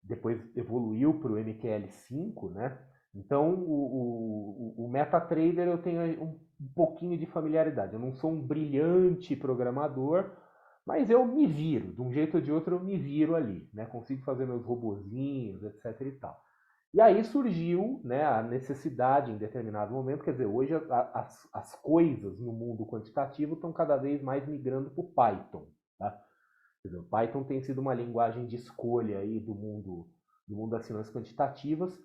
Depois evoluiu para o MQL5, né? Então, o MetaTrader eu tenho um pouquinho de familiaridade. Eu não sou um brilhante programador, mas eu me viro. De um jeito ou de outro, eu me viro ali, né? Consigo fazer meus robozinhos, etc e tal. E aí surgiu, né, a necessidade em determinado momento, quer dizer, hoje as coisas no mundo quantitativo estão cada vez mais migrando para o Python. Tá? Quer dizer, o Python tem sido uma linguagem de escolha aí do mundo das finanças quantitativas,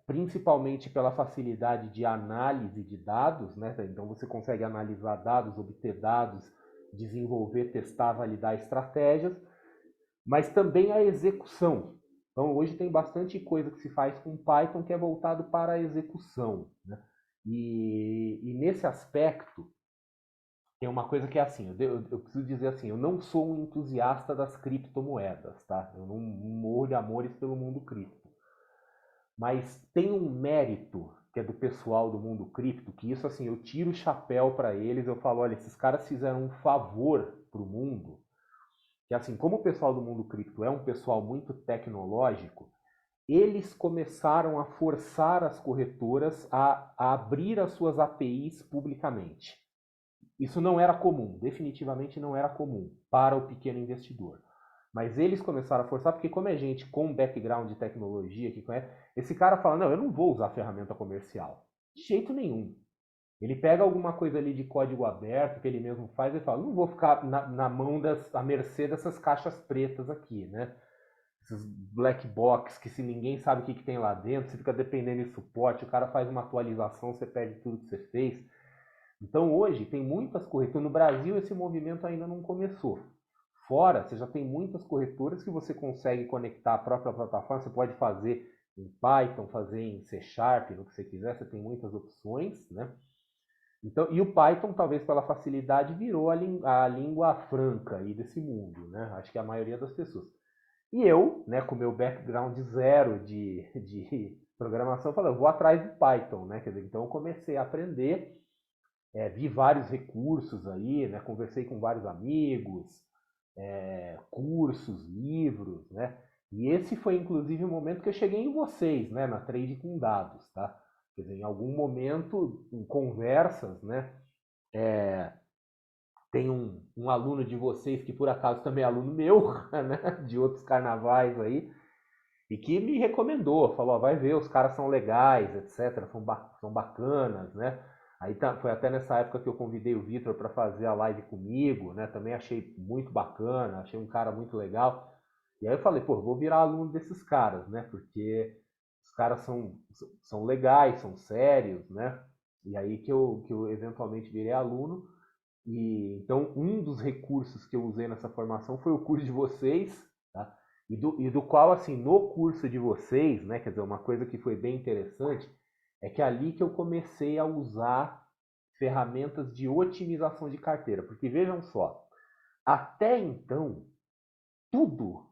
principalmente pela facilidade de análise de dados, né? Então você consegue analisar dados, obter dados, desenvolver, testar, validar estratégias, mas também a execução. Então hoje tem bastante coisa que se faz com Python que é voltado para a execução, né? E nesse aspecto tem uma coisa que é assim, eu preciso dizer assim, eu não sou um entusiasta das criptomoedas, tá? Eu não morro de amores pelo mundo cripto. Mas tem um mérito que é do pessoal do mundo cripto, que isso assim, eu tiro o chapéu para eles, eu falo, olha, esses caras fizeram um favor para o mundo, que assim, como o pessoal do mundo cripto é um pessoal muito tecnológico, eles começaram a forçar as corretoras a abrir as suas APIs publicamente. Isso não era comum, definitivamente não era comum para o pequeno investidor. Mas eles começaram a forçar, porque como é gente com background de tecnologia, que conhece, esse cara fala, não, eu não vou usar ferramenta comercial. De jeito nenhum. Ele pega alguma coisa ali de código aberto, que ele mesmo faz, e fala, não vou ficar na mão à mercê dessas caixas pretas aqui, né? Esses black box, que se ninguém sabe o que tem lá dentro, você fica dependendo de suporte, o cara faz uma atualização, você perde tudo que você fez. Então hoje tem muitas corretoras, no Brasil esse movimento ainda não começou. Fora, você já tem muitas corretoras que você consegue conectar a própria plataforma, você pode fazer em Python, fazer em C Sharp, no que você quiser, você tem muitas opções, né? Então, e o Python, talvez pela facilidade, virou a língua franca aí desse mundo, né? Acho que a maioria das pessoas. E eu, né, com meu background zero de programação, falei, eu vou atrás do Python, né? Quer dizer, então eu comecei a aprender, vi vários recursos aí, né? Conversei com vários amigos, cursos, livros, né? E esse foi inclusive o momento que eu cheguei em vocês, né? Na Trade com Dados, tá? Quer dizer, em algum momento, em conversas, né? Tem um aluno de vocês que por acaso também é aluno meu, né? De outros carnavais aí, e que me recomendou, falou, vai ver, os caras são legais, etc, são bacanas, né? Aí foi até nessa época que eu convidei o Vitor para fazer a live comigo, né? Também achei muito bacana, achei um cara muito legal. E aí eu falei, pô, vou virar aluno desses caras, né? Porque os caras são legais, são sérios, né? E aí que eu eventualmente virei aluno. E então um dos recursos que eu usei nessa formação foi o curso de vocês, tá? E do qual, assim, no curso de vocês, né, quer dizer, uma coisa que foi bem interessante, é que é ali que eu comecei a usar ferramentas de otimização de carteira. Porque vejam só, até então, tudo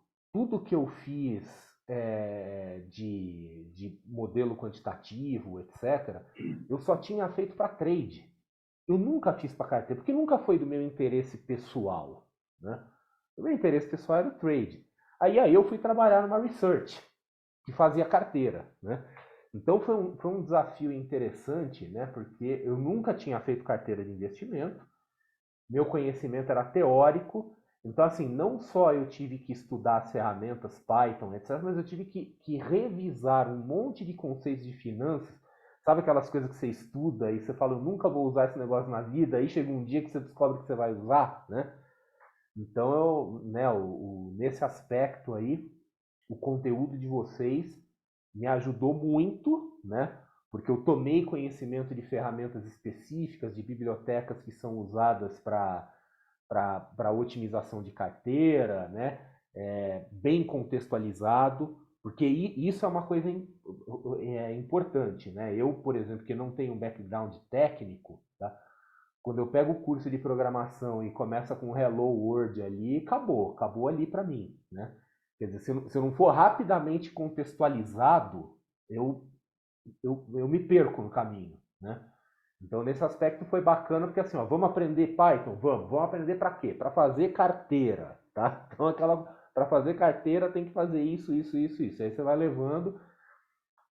que eu fiz de modelo quantitativo, etc., eu só tinha feito para trade. Eu nunca fiz para carteira, porque nunca foi do meu interesse pessoal, né? O meu interesse pessoal era o trade. Aí eu fui trabalhar numa research, que fazia carteira, né? Então foi um desafio interessante, né? Porque eu nunca tinha feito carteira de investimento, meu conhecimento era teórico, então assim, não só eu tive que estudar as ferramentas Python, etc., mas eu tive que revisar um monte de conceitos de finanças. Sabe aquelas coisas que você estuda e você fala, eu nunca vou usar esse negócio na vida, aí chega um dia que você descobre que você vai usar, né? Então, nesse aspecto aí, o conteúdo de vocês me ajudou muito, né? Porque eu tomei conhecimento de ferramentas específicas, de bibliotecas que são usadas para otimização de carteira, né? Bem contextualizado, porque isso é uma coisa importante, né? Eu, por exemplo, que não tenho um background técnico, tá? Quando eu pego o curso de programação e começa com Hello World ali, acabou ali para mim, né? Quer dizer, se eu não for rapidamente contextualizado, eu me perco no caminho, né? Então, nesse aspecto foi bacana, porque assim, ó, vamos aprender Python? Vamos aprender para quê? Para fazer carteira, tá? Então, para fazer carteira tem que fazer isso. Aí você vai levando.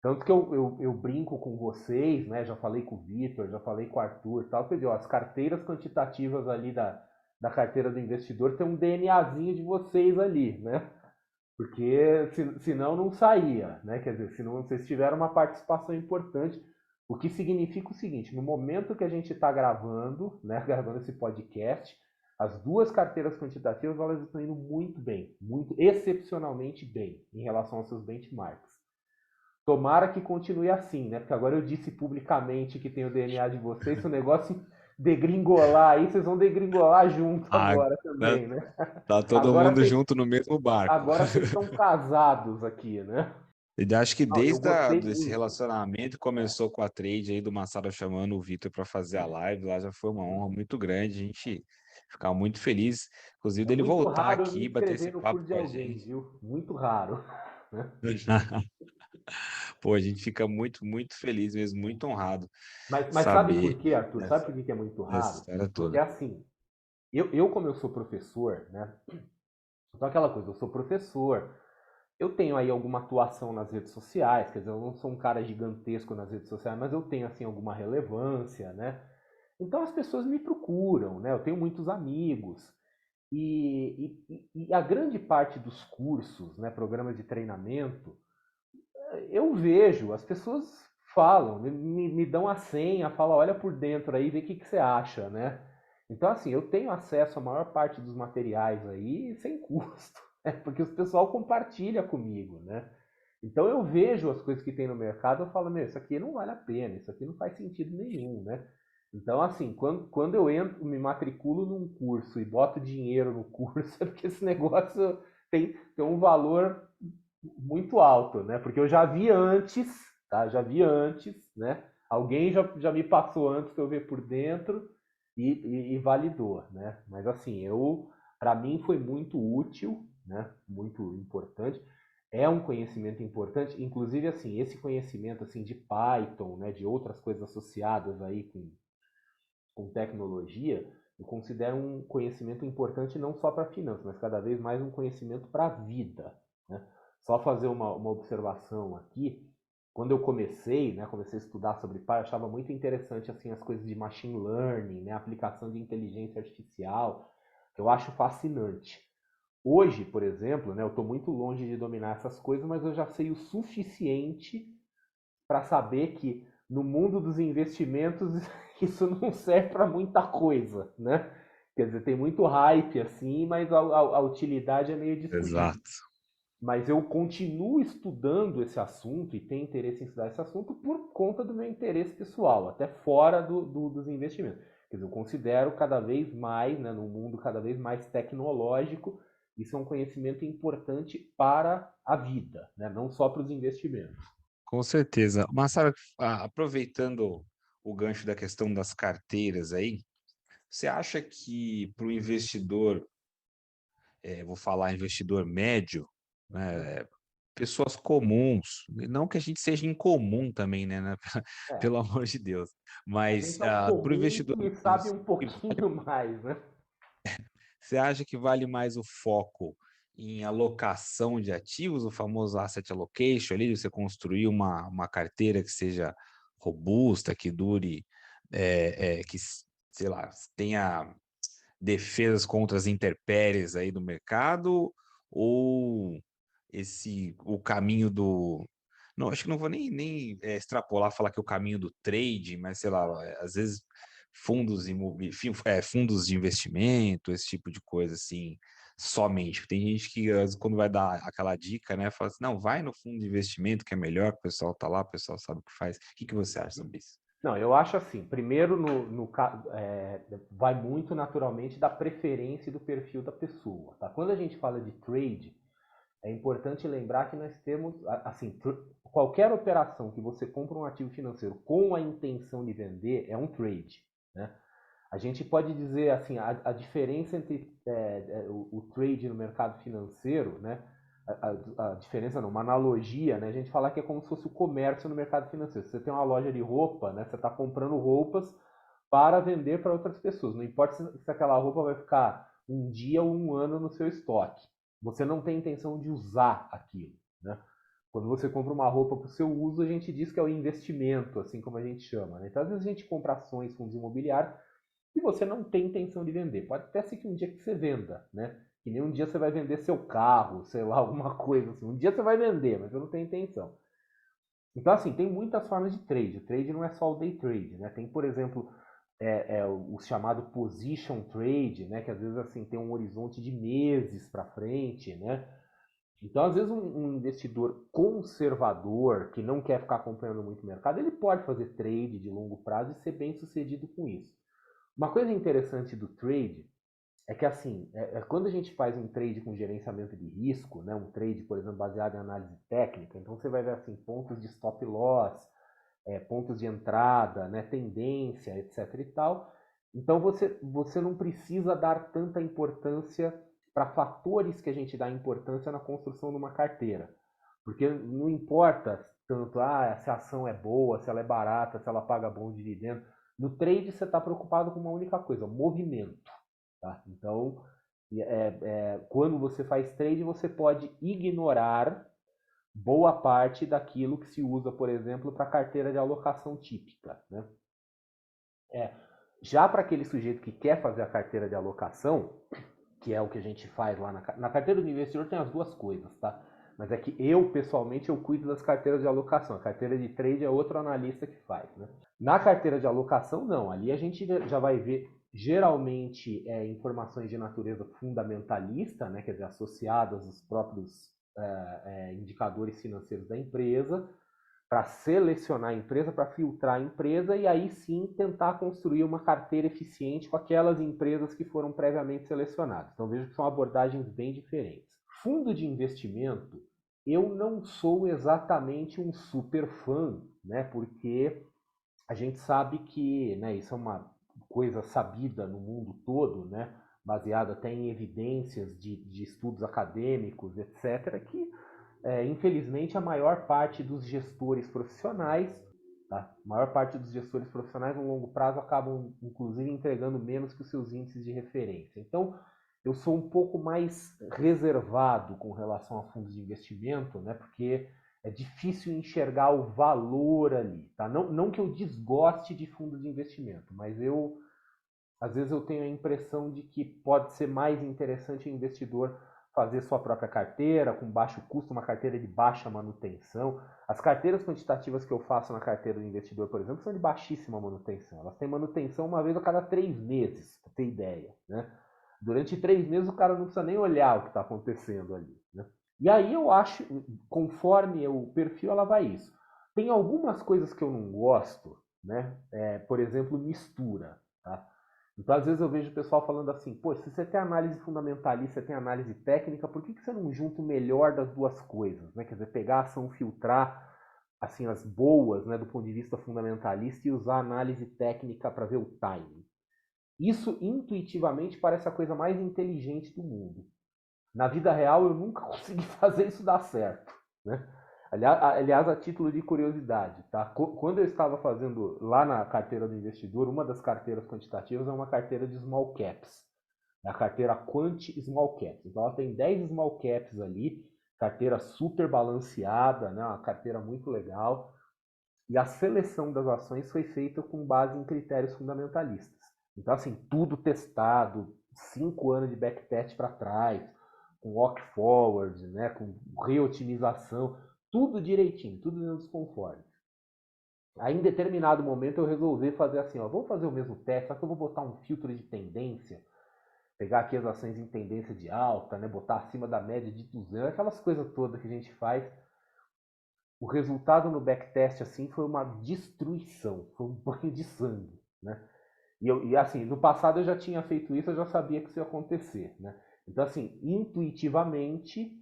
Tanto que eu brinco com vocês, né? Já falei com o Vitor, já falei com o Arthur e tal. Quer dizer, ó, as carteiras quantitativas ali da carteira do investidor tem um DNAzinho de vocês ali, né? Porque senão não saía, né? Quer dizer, senão vocês tiveram uma participação importante, o que significa o seguinte: no momento que a gente está gravando, né, gravando esse podcast, as duas carteiras quantitativas elas estão indo muito bem, muito excepcionalmente bem em relação aos seus benchmarks. Tomara que continue assim, né? Porque agora eu disse publicamente que tem o DNA de vocês, se o negócio degringolar aí, vocês vão degringolar junto Ah, agora né? também, né? Tá todo Agora mundo vocês, junto no mesmo barco. agora vocês estão casados aqui, né? E acho que Não, eu desde gostei desse muito. relacionamento começou com a trade aí do Massaro chamando o Vitor para fazer a live, lá já foi uma honra muito grande, a gente ficar muito feliz, inclusive É dele muito voltar raro eu me aqui, bater esse inscrever no papo curso de com a alguém, gente. viu? Muito raro. Né? Pô, a gente fica muito, muito feliz mesmo, muito honrado Mas sabe por saber quê, Arthur? Sabe dessa, por que é muito dessa raro? história Porque toda. assim, como eu sou professor, né? Então aquela coisa, eu sou professor, eu tenho aí alguma atuação nas redes sociais, quer dizer, eu não sou um cara gigantesco nas redes sociais, mas eu tenho assim alguma relevância, né? Então as pessoas me procuram, né? Eu tenho muitos amigos. E a grande parte dos cursos, né, programas de treinamento, eu vejo, as pessoas falam, me dão a senha, falam, olha por dentro aí, vê o que você acha, né? Então, assim, eu tenho acesso à maior parte dos materiais aí sem custo, né? Porque o pessoal compartilha comigo, né? Então eu vejo as coisas que tem no mercado, eu falo, meu, isso aqui não vale a pena, isso aqui não faz sentido nenhum, né? Então, assim, quando eu entro, me matriculo num curso e boto dinheiro no curso, é porque esse negócio tem um valor muito alto, né? Porque eu já vi antes, tá? Já vi antes, né? Alguém já me passou antes para eu ver por dentro e validou, né? Mas assim, para mim foi muito útil, né? Muito importante. É um conhecimento importante, inclusive assim, esse conhecimento assim de Python, né? De outras coisas associadas aí com tecnologia, eu considero um conhecimento importante não só para finanças, mas cada vez mais um conhecimento para a vida. Né? Só fazer uma observação aqui, quando eu comecei, né, comecei a estudar sobre Python, eu achava muito interessante assim as coisas de machine learning, né, a aplicação de inteligência artificial, que eu acho fascinante. Hoje, por exemplo, né, eu estou muito longe de dominar essas coisas, mas eu já sei o suficiente para saber que no mundo dos investimentos isso não serve para muita coisa, né? Quer dizer, tem muito hype assim, mas a utilidade é meio discutível. Exato. Mas eu continuo estudando esse assunto e tenho interesse em estudar esse assunto por conta do meu interesse pessoal, até fora dos investimentos. Quer dizer, eu considero cada vez mais, né, no mundo cada vez mais tecnológico, isso é um conhecimento importante para a vida, né, não só para os investimentos. Com certeza. Massaro, aproveitando o gancho da questão das carteiras aí, você acha que para o investidor, vou falar investidor médio, né, pessoas comuns, não que a gente seja incomum também, né, É, pelo amor de Deus, a gente mas é o para o comum investidor que médio, sabe um pouquinho mais, né? você acha que vale mais o foco em alocação de ativos, o famoso asset allocation ali, de você construir uma carteira que seja robusta, que dure, sei lá, tenha defesas contra as intempéries aí do mercado, ou o caminho do... Não, acho que não vou nem extrapolar, falar que é o caminho do trade, mas sei lá, às vezes fundos de investimento, esse tipo de coisa assim, somente. Tem gente que às vezes, quando vai dar aquela dica, né, fala assim, não, vai no fundo de investimento que é melhor, que o pessoal tá lá, o pessoal sabe o que faz. O que você acha sobre isso? Não, eu acho assim, primeiro vai muito naturalmente da preferência e do perfil da pessoa, tá? Quando a gente fala de trade, é importante lembrar que nós temos, assim, qualquer operação que você compra um ativo financeiro com a intenção de vender é um trade, né? A gente pode dizer assim, a diferença entre o trade no mercado financeiro, né? A diferença não, uma analogia, né? A gente fala que é como se fosse o comércio no mercado financeiro. Se você tem uma loja de roupa, né? Você está comprando roupas para vender para outras pessoas. Não importa se aquela roupa vai ficar um dia ou um ano no seu estoque. Você não tem intenção de usar aquilo, né? Quando você compra uma roupa para o seu uso, a gente diz que é o investimento, assim como a gente chama, né? Então, às vezes a gente compra ações, fundos imobiliários, e você não tem intenção de vender. Pode até ser que um dia que você venda, né? Que nem um dia você vai vender seu carro, sei lá, alguma coisa assim. Um dia você vai vender, mas eu não tenho intenção. Então, assim, tem muitas formas de trade. O trade não é só o day trade, né? Tem, por exemplo, o chamado position trade, né? Que às vezes assim tem um horizonte de meses para frente, né? Então, às vezes, um investidor conservador que não quer ficar acompanhando muito o mercado, ele pode fazer trade de longo prazo e ser bem sucedido com isso. Uma coisa interessante do trade é que, assim, quando a gente faz um trade com gerenciamento de risco, né, um trade, por exemplo, baseado em análise técnica, então você vai ver assim, pontos de stop loss, pontos de entrada, né, tendência, etc. e tal. Então você não precisa dar tanta importância para fatores que a gente dá importância na construção de uma carteira. Porque não importa tanto se a ação é boa, se ela é barata, se ela paga bom dividendo. No trade você está preocupado com uma única coisa, movimento. Tá? Então, quando você faz trade, você pode ignorar boa parte daquilo que se usa, por exemplo, para carteira de alocação típica. Né? Já para aquele sujeito que quer fazer a carteira de alocação, que é o que a gente faz lá na carteira do investidor, tem as duas coisas, tá? Mas é que eu, pessoalmente, eu cuido das carteiras de alocação. A carteira de trade é outro analista que faz, né? Na carteira de alocação, não. Ali a gente já vai ver, geralmente, informações de natureza fundamentalista, né? Quer dizer, associadas aos próprios indicadores financeiros da empresa, para selecionar a empresa, para filtrar a empresa e aí sim tentar construir uma carteira eficiente com aquelas empresas que foram previamente selecionadas. Então vejo que são abordagens bem diferentes. Fundo de investimento, eu não sou exatamente um super fã, né? Porque a gente sabe que, né, isso é uma coisa sabida no mundo todo, né? Baseada até em evidências de estudos acadêmicos, etc., que infelizmente, a maior parte dos gestores profissionais, tá? A maior parte dos gestores profissionais, no longo prazo, acabam, inclusive, entregando menos que os seus índices de referência. Então, eu sou um pouco mais reservado com relação a fundos de investimento, né? Porque é difícil enxergar o valor ali, tá? Não que eu desgoste de fundos de investimento, mas às vezes eu tenho a impressão de que pode ser mais interessante o investidor fazer sua própria carteira, com baixo custo, uma carteira de baixa manutenção. As carteiras quantitativas que eu faço na carteira do investidor, por exemplo, são de baixíssima manutenção. Elas têm manutenção uma vez a cada 3 meses, para ter ideia. Né? Durante 3 meses o cara não precisa nem olhar o que está acontecendo ali. Né? E aí eu acho, conforme o perfil, ela vai isso. Tem algumas coisas que eu não gosto, né? Por exemplo, mistura. Tá? Então, às vezes eu vejo o pessoal falando assim, pô, se você tem análise fundamentalista, você tem análise técnica, por que você não junta o melhor das duas coisas? Né? Quer dizer, pegar a ação, filtrar assim, as boas, né, do ponto de vista fundamentalista e usar a análise técnica para ver o timing. Isso, intuitivamente, parece a coisa mais inteligente do mundo. Na vida real, eu nunca consegui fazer isso dar certo. Né? Aliás, a título de curiosidade, tá? Quando eu estava fazendo lá na carteira do investidor, uma das carteiras quantitativas é uma carteira de small caps. É a carteira Quant Small Caps. Então ela tem 10 small caps ali, carteira super balanceada, né? Uma carteira muito legal. E a seleção das ações foi feita com base em critérios fundamentalistas. Então, assim, tudo testado, 5 anos de backtest para trás, com walk forward, né? Com reotimização. Tudo direitinho, tudo dentro dos conformes. Aí, em determinado momento, eu resolvi fazer assim, ó, vou fazer o mesmo teste, só que eu vou botar um filtro de tendência, pegar aqui as ações em tendência de alta, né, botar acima da média de 200, aquelas coisas todas que a gente faz. O resultado no backtest, assim, foi uma destruição, foi um banho de sangue, né? E assim, no passado eu já tinha feito isso, eu já sabia que isso ia acontecer, né? Então, assim, intuitivamente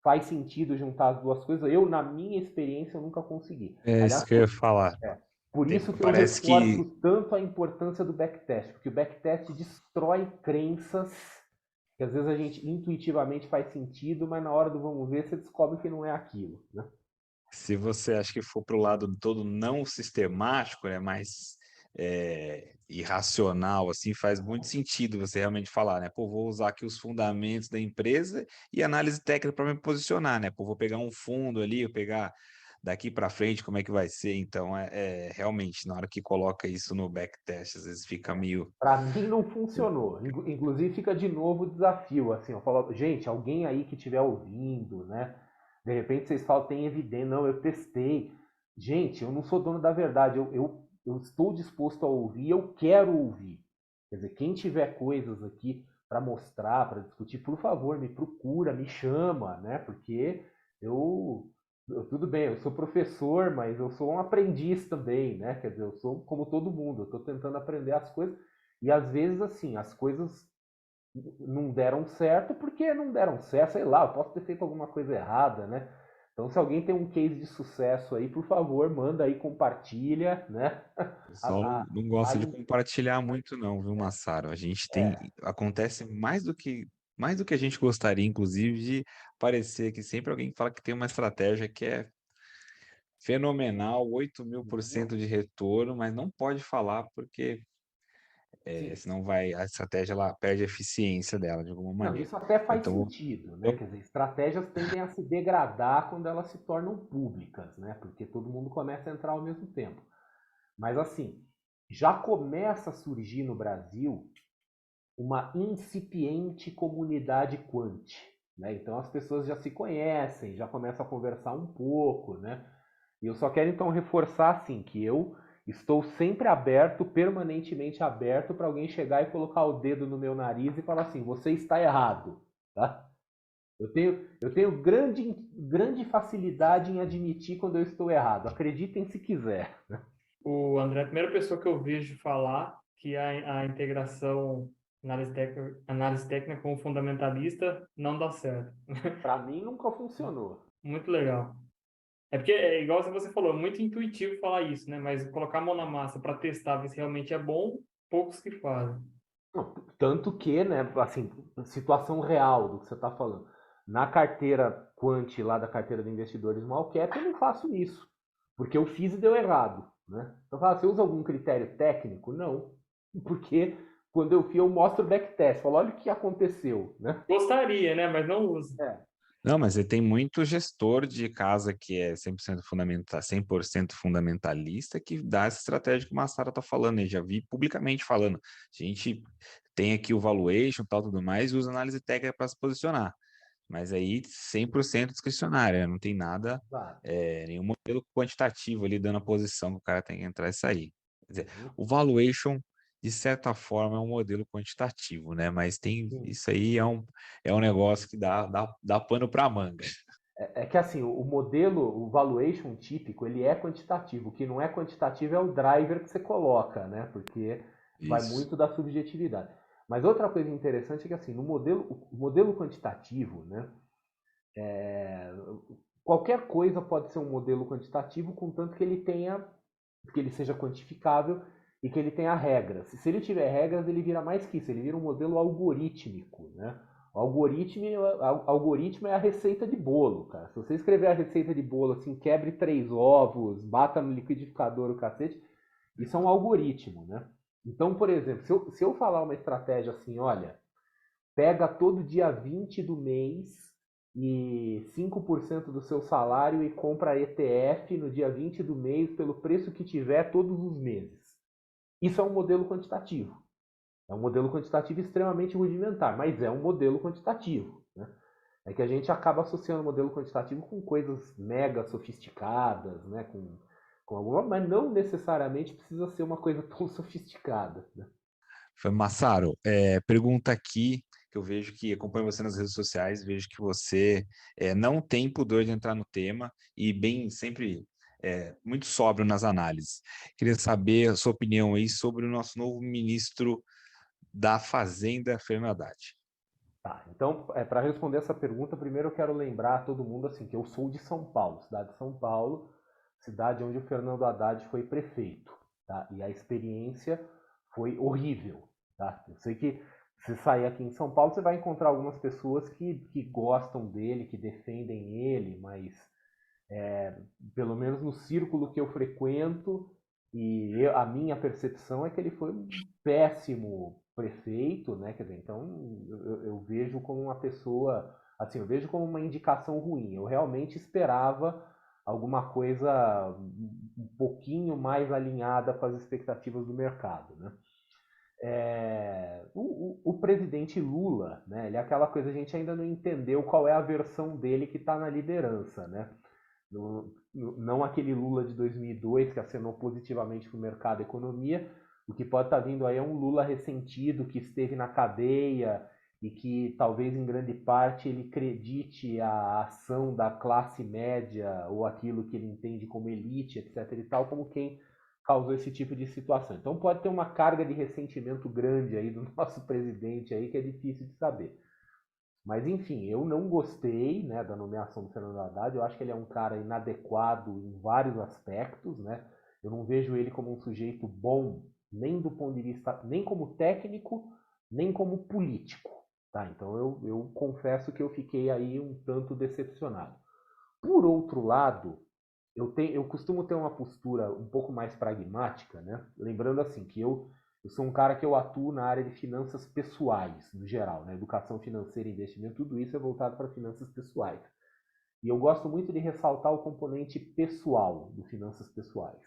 faz sentido juntar as duas coisas. Eu, na minha experiência, eu nunca consegui. É isso Aliás, que eu ia falar. por isso que eu Parece reforço que tanto a importância do backtest, porque o backtest destrói crenças que às vezes a gente intuitivamente faz sentido, mas na hora do vamos ver você descobre que não é aquilo. Né? se você acha que for para o lado todo não sistemático, né, irracional, assim, faz muito sentido você realmente falar, né? Pô, vou usar aqui os fundamentos da empresa e análise técnica para me posicionar, né? Pô, vou pegar um fundo ali, vou pegar daqui para frente como é que vai ser. Então, realmente, na hora que coloca isso no backtest, às vezes fica meio. Para mim não funcionou. Inclusive fica de novo o desafio, assim, eu falo, gente, alguém aí que estiver ouvindo, né? De repente vocês falam, tem evidência, não, eu testei. Gente, eu não sou dono da verdade, eu estou disposto a ouvir, eu quero ouvir. Quer dizer, quem tiver coisas aqui para mostrar, para discutir, por favor, me procura, me chama, né? Porque eu, tudo bem, eu sou professor, mas eu sou um aprendiz também, né? Quer dizer, eu sou como todo mundo, eu estou tentando aprender as coisas e às vezes assim, as coisas não deram certo porque não deram certo, sei lá, eu posso ter feito alguma coisa errada, né? Então, se alguém tem um case de sucesso aí, por favor, manda aí, compartilha, né? O pessoal A, não, a, não a gosta de gente, compartilhar muito, não, viu, Massaro? A gente tem. é, Acontece mais do que a gente gostaria, inclusive, de parecer que sempre alguém fala que tem uma estratégia que é fenomenal, 8.000% de retorno, mas não pode falar porque sim. senão vai, a estratégia ela perde a eficiência dela de alguma Não, maneira. isso até faz Então, sentido, né? eu- Quer dizer, estratégias tendem a se degradar quando elas se tornam públicas, né? Porque todo mundo começa a entrar ao mesmo tempo. Mas assim, já começa a surgir no Brasil uma incipiente comunidade quant, né? Então as pessoas já se conhecem, já começam a conversar um pouco, né? E eu só quero então reforçar assim que eu estou sempre aberto, permanentemente aberto para alguém chegar e colocar o dedo no meu nariz e falar assim: você está errado, tá? Eu tenho grande facilidade em admitir quando eu estou errado. Acreditem se quiser. O André é a primeira pessoa que eu vejo falar que a integração análise técnica com o fundamentalista não dá certo. Para mim nunca funcionou. Muito legal. É porque, é igual você falou, é muito intuitivo falar isso, né? Mas colocar a mão na massa para testar, ver se realmente é bom, poucos que fazem. Não, tanto que, né, assim, situação real do que você está falando. Na carteira Quant lá da carteira de investidores small cap, eu não faço isso. Porque eu fiz e deu errado. Né? Então, fala, você usa algum critério técnico? Não. Porque quando eu fiz, eu mostro o backtest. Falo, olha o que aconteceu. Né? Gostaria, né? Mas não usa. É, não, mas você tem muito gestor de casa que é 100% fundamental, 100% fundamentalista que dá essa estratégia que o Massara está falando, eu já vi publicamente falando. A gente tem aqui o valuation, tal, tudo mais, e usa análise técnica para se posicionar. Mas aí 100% discricionária, não tem nada, exato. nenhum modelo quantitativo ali dando a posição que o cara tem que entrar e sair. Quer dizer, Uhum. o valuation, de certa forma, é um modelo quantitativo, né? Mas tem Sim. isso aí é um negócio que dá pano para manga. É que assim, o modelo, o valuation típico, ele é quantitativo. O que não é quantitativo é o driver que você coloca, né? Porque vai Isso. muito da subjetividade. Mas outra coisa interessante é que assim, no modelo, o modelo quantitativo, né? Qualquer coisa pode ser um modelo quantitativo, contanto que ele tenha, que ele seja quantificável e que ele tenha regras. Se ele tiver regras, ele vira mais que isso, ele vira um modelo algorítmico, né? O algoritmo é a receita de bolo, cara. Se você escrever a receita de bolo assim, quebre 3 ovos, bata no liquidificador o cacete, isso é um algoritmo, né? Então, por exemplo, se eu falar uma estratégia assim, olha, pega todo dia 20 do mês e 5% do seu salário e compra ETF no dia 20 do mês pelo preço que tiver todos os meses. Isso é um modelo quantitativo. É um modelo quantitativo extremamente rudimentar, mas é um modelo quantitativo. Né? É que a gente acaba associando o modelo quantitativo com coisas mega sofisticadas, né? com alguma, mas não necessariamente precisa ser uma coisa tão sofisticada. Né? Foi Massaro, pergunta aqui, que eu vejo que acompanho você nas redes sociais, vejo que você não tem pudor de entrar no tema e bem sempre muito sóbrio nas análises. Queria saber a sua opinião aí sobre o nosso novo ministro da Fazenda, Fernando Haddad. Tá, então, para responder essa pergunta, primeiro eu quero lembrar a todo mundo assim que eu sou de São Paulo, cidade de São Paulo, cidade onde o Fernando Haddad foi prefeito, tá? E a experiência foi horrível, tá? Eu sei que se sair aqui em São Paulo, você vai encontrar algumas pessoas que gostam dele, que defendem ele, mas pelo menos no círculo que eu frequento, E a minha percepção é que ele foi um péssimo prefeito, né? Quer dizer, então eu vejo como uma pessoa, assim, eu vejo como uma indicação ruim. Eu realmente esperava alguma coisa um pouquinho mais alinhada com as expectativas do mercado, né? O presidente Lula, né? Ele é aquela coisa, a gente ainda não entendeu qual é a versão dele que está na liderança, né? Não aquele Lula de 2002 que acenou positivamente para o mercado e economia. O que pode estar vindo aí é um Lula ressentido que esteve na cadeia e que talvez em grande parte ele acredite a ação da classe média ou aquilo que ele entende como elite, etc. e tal, como quem causou esse tipo de situação. Então pode ter uma carga de ressentimento grande aí do nosso presidente aí que é difícil de saber. Mas enfim, eu não gostei, né, da nomeação do Fernando Haddad. Eu acho que ele é um cara inadequado em vários aspectos, né? Eu não vejo ele como um sujeito bom, nem do ponto de vista, nem como técnico, nem como político, tá? Então eu confesso que eu fiquei aí um tanto decepcionado. Por outro lado, eu costumo ter uma postura um pouco mais pragmática, né? Lembrando assim que eu sou um cara que eu atuo na área de finanças pessoais, no geral, né? Educação financeira, investimento, tudo isso é voltado para finanças pessoais. E eu gosto muito de ressaltar o componente pessoal do finanças pessoais.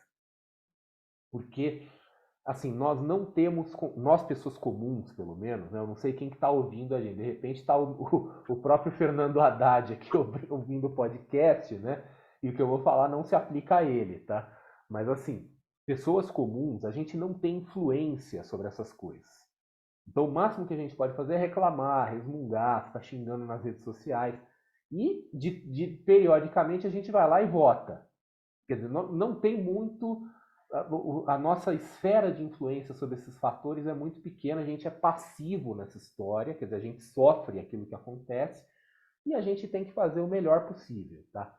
Porque, assim, nós não temos, nós pessoas comuns, pelo menos, né? Eu não sei quem que está ouvindo a gente. De repente está o próprio Fernando Haddad aqui ouvindo o podcast, né? E o que eu vou falar não se aplica a ele, tá? Mas, assim, pessoas comuns, a gente não tem influência sobre essas coisas. Então, o máximo que a gente pode fazer é reclamar, resmungar, ficar xingando nas redes sociais. E, periodicamente, a gente vai lá e vota. Quer dizer, não tem muito. A nossa esfera de influência sobre esses fatores é muito pequena, a gente é passivo nessa história, quer dizer, a gente sofre aquilo que acontece e a gente tem que fazer o melhor possível, tá?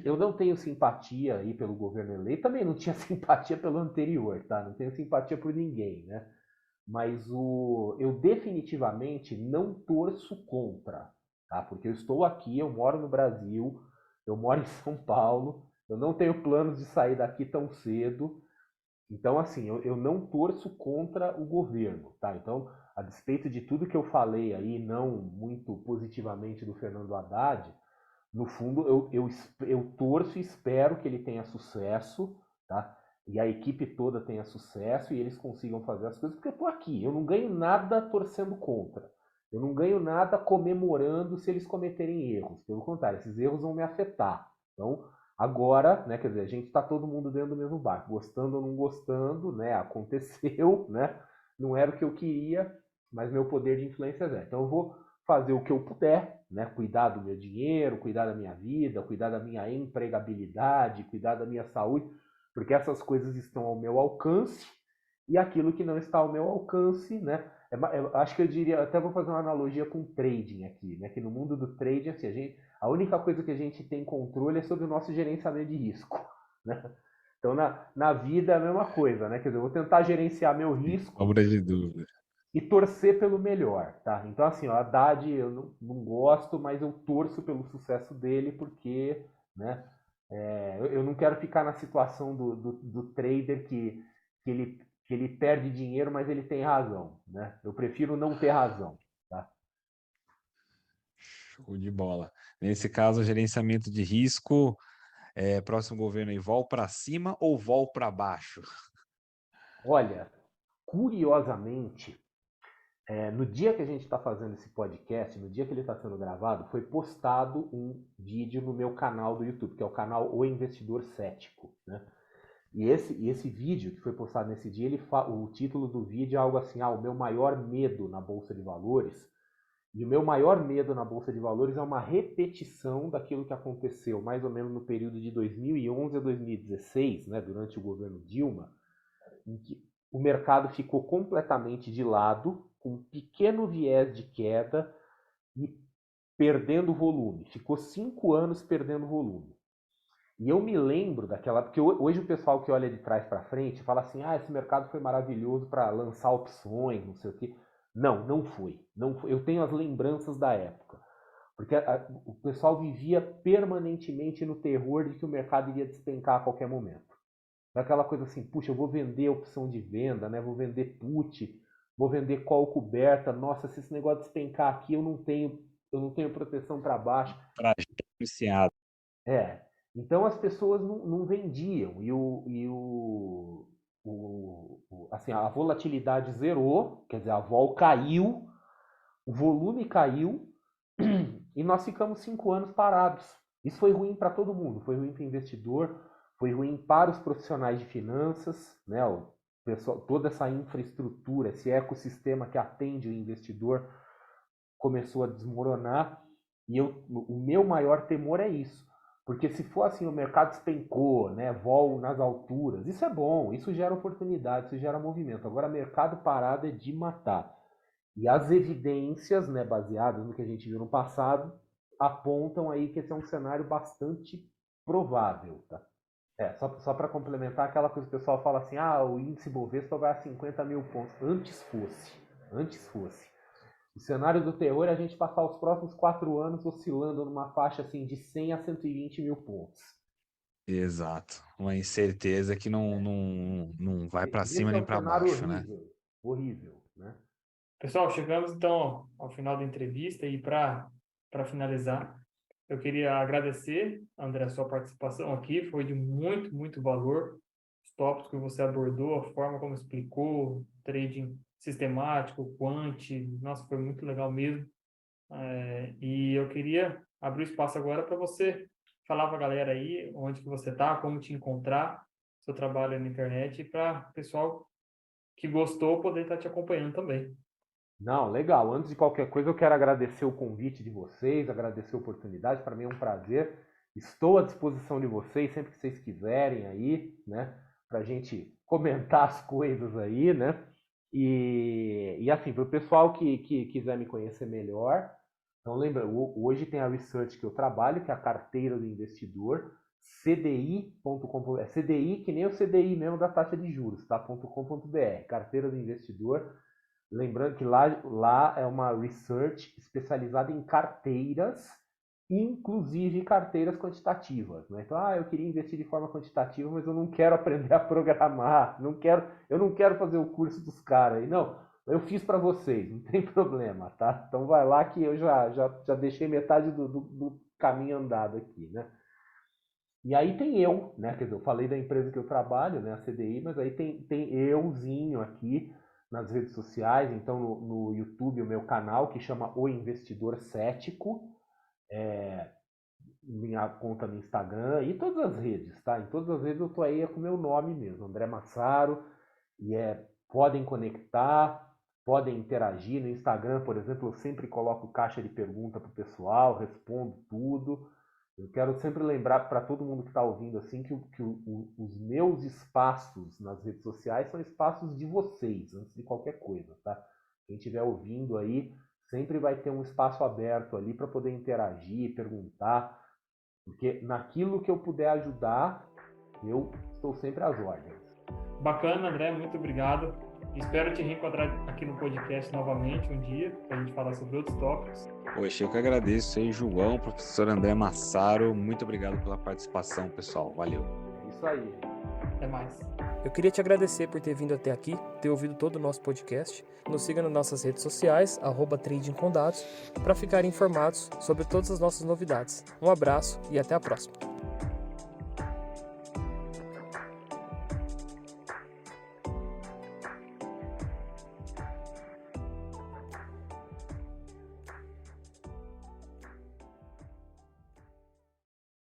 Eu não tenho simpatia aí pelo governo eleito, também não tinha simpatia pelo anterior, tá? Não tenho simpatia por ninguém, né? Mas eu definitivamente não torço contra, tá? Porque eu estou aqui, eu moro no Brasil, eu moro em São Paulo, eu não tenho planos de sair daqui tão cedo. Então, assim, eu não torço contra o governo, tá? Então, a despeito de tudo que eu falei aí, não muito positivamente do Fernando Haddad, no fundo, eu torço e espero que ele tenha sucesso, tá? E a equipe toda tenha sucesso e eles consigam fazer as coisas, porque eu tô aqui, eu não ganho nada torcendo contra. Eu não ganho nada comemorando se eles cometerem erros. Pelo contrário, esses erros vão me afetar. Então, agora, né, quer dizer, a gente está todo mundo dentro do mesmo barco, gostando ou não gostando, né? Aconteceu, né? Não era o que eu queria, mas meu poder de influência é. Então eu vou fazer o que eu puder, né? Cuidar do meu dinheiro, cuidar da minha vida, cuidar da minha empregabilidade, cuidar da minha saúde, porque essas coisas estão ao meu alcance e aquilo que não está ao meu alcance, né? Eu acho que eu diria, até vou fazer uma analogia com trading aqui, né? Que no mundo do trading, assim, a única coisa que a gente tem controle é sobre o nosso gerenciamento de risco, né? Então, na vida é a mesma coisa, né? Quer dizer, eu vou tentar gerenciar meu risco Sombra de dúvida. e torcer pelo melhor, tá? Então, assim, ó, a Haddad eu não gosto, mas eu torço pelo sucesso dele porque, né, eu não quero ficar na situação do trader que ele perde dinheiro, mas ele tem razão, né? Eu prefiro não ter razão, tá? Show de bola. Nesse caso, gerenciamento de risco, próximo governo aí, vol para cima ou vol para baixo? Olha, curiosamente, no dia que a gente está fazendo esse podcast, no dia que ele está sendo gravado, foi postado um vídeo no meu canal do YouTube, que é o canal O Investidor Cético, né? E esse vídeo que foi postado nesse dia, o título do vídeo é algo assim, o meu maior medo na Bolsa de Valores. E o meu maior medo na Bolsa de Valores é uma repetição daquilo que aconteceu mais ou menos no período de 2011 a 2016, né, durante o governo Dilma, em que o mercado ficou completamente de lado, com um pequeno viés de queda e perdendo volume. Ficou 5 anos perdendo volume. E eu me lembro daquela, porque hoje o pessoal que olha de trás para frente fala assim, esse mercado foi maravilhoso para lançar opções, não sei o quê. Não, não foi. Não foi. Eu tenho as lembranças da época. Porque o pessoal vivia permanentemente no terror de que o mercado iria despencar a qualquer momento. daquela coisa assim, puxa, eu vou vender opção de venda, né? Vou vender put, vou vender call coberta. Nossa, se esse negócio despencar aqui, eu não tenho proteção para baixo. Para iniciado. Então as pessoas não vendiam assim, a volatilidade zerou, quer dizer, a vol caiu, o volume caiu e nós ficamos 5 anos parados. Isso foi ruim para todo mundo, foi ruim para o investidor, foi ruim para os profissionais de finanças, né? O pessoal, toda essa infraestrutura, esse ecossistema que atende o investidor começou a desmoronar. E o meu maior temor é isso. Porque se for assim, o mercado despencou, né, vol nas alturas, isso é bom, isso gera oportunidade, isso gera movimento. Agora, mercado parado é de matar. E as evidências, né, baseadas no que a gente viu no passado, apontam aí que esse é um cenário bastante provável. Tá? Só para complementar aquela coisa que o pessoal fala assim, o índice Bovespa vai a 50 mil pontos. Antes fosse. O cenário do terror é a gente passar os próximos 4 anos oscilando numa faixa assim, de 100 a 120 mil pontos. Exato. Uma incerteza que não vai para cima nem para baixo, né? Horrível, né? Pessoal, chegamos então ao final da entrevista e para finalizar, eu queria agradecer, André, a sua participação aqui, foi de muito, muito valor. Os tópicos que você abordou, a forma como explicou, trading sistemático, quant, nossa, foi muito legal mesmo. E eu queria abrir o espaço agora para você falar para a galera aí onde que você está, como te encontrar, seu trabalho na internet, e para o pessoal que gostou poder estar te acompanhando também. Não, legal. Antes de qualquer coisa, eu quero agradecer o convite de vocês, agradecer a oportunidade. Para mim é um prazer. Estou à disposição de vocês sempre que vocês quiserem aí, né? Para a gente comentar as coisas aí, né? E assim, para o pessoal que quiser me conhecer melhor, então lembra, hoje tem a research que eu trabalho, que é a carteira do investidor, cdi.com.br, é CDI que nem o CDI mesmo da taxa de juros, tá? .com.br, carteira do investidor. Lembrando que lá é uma research especializada em carteiras, inclusive carteiras quantitativas. Né? Então, eu queria investir de forma quantitativa, mas eu não quero aprender a programar, eu não quero fazer o curso dos caras. Não, eu fiz para vocês, não tem problema, tá? Então vai lá que eu já deixei metade do caminho andado aqui, né? E aí tem eu, né? Quer dizer, eu falei da empresa que eu trabalho, né? A CDI, mas aí tem euzinho aqui nas redes sociais. Então no YouTube, o meu canal, que chama O Investidor Cético, minha conta no Instagram e todas as redes, tá? Em todas as redes eu tô aí com o meu nome mesmo, André Massaro, e podem conectar, podem interagir. No Instagram, por exemplo, eu sempre coloco caixa de pergunta pro pessoal, respondo tudo. Eu quero sempre lembrar para todo mundo que está ouvindo assim que os meus espaços nas redes sociais são espaços de vocês, antes de qualquer coisa, tá? Quem estiver ouvindo aí, sempre vai ter um espaço aberto ali para poder interagir, perguntar, porque naquilo que eu puder ajudar, eu estou sempre às ordens. Bacana, André, muito obrigado. Espero te reencontrar aqui no podcast novamente um dia, para a gente falar sobre outros tópicos. Poxa, eu que agradeço aí, João, professor André Massaro. Muito obrigado pela participação, pessoal. Valeu. É isso aí. Até mais. Eu queria te agradecer por ter vindo até aqui, ter ouvido todo o nosso podcast. Nos siga nas nossas redes sociais, @tradingcondados, para ficarem informados sobre todas as nossas novidades. Um abraço e até a próxima.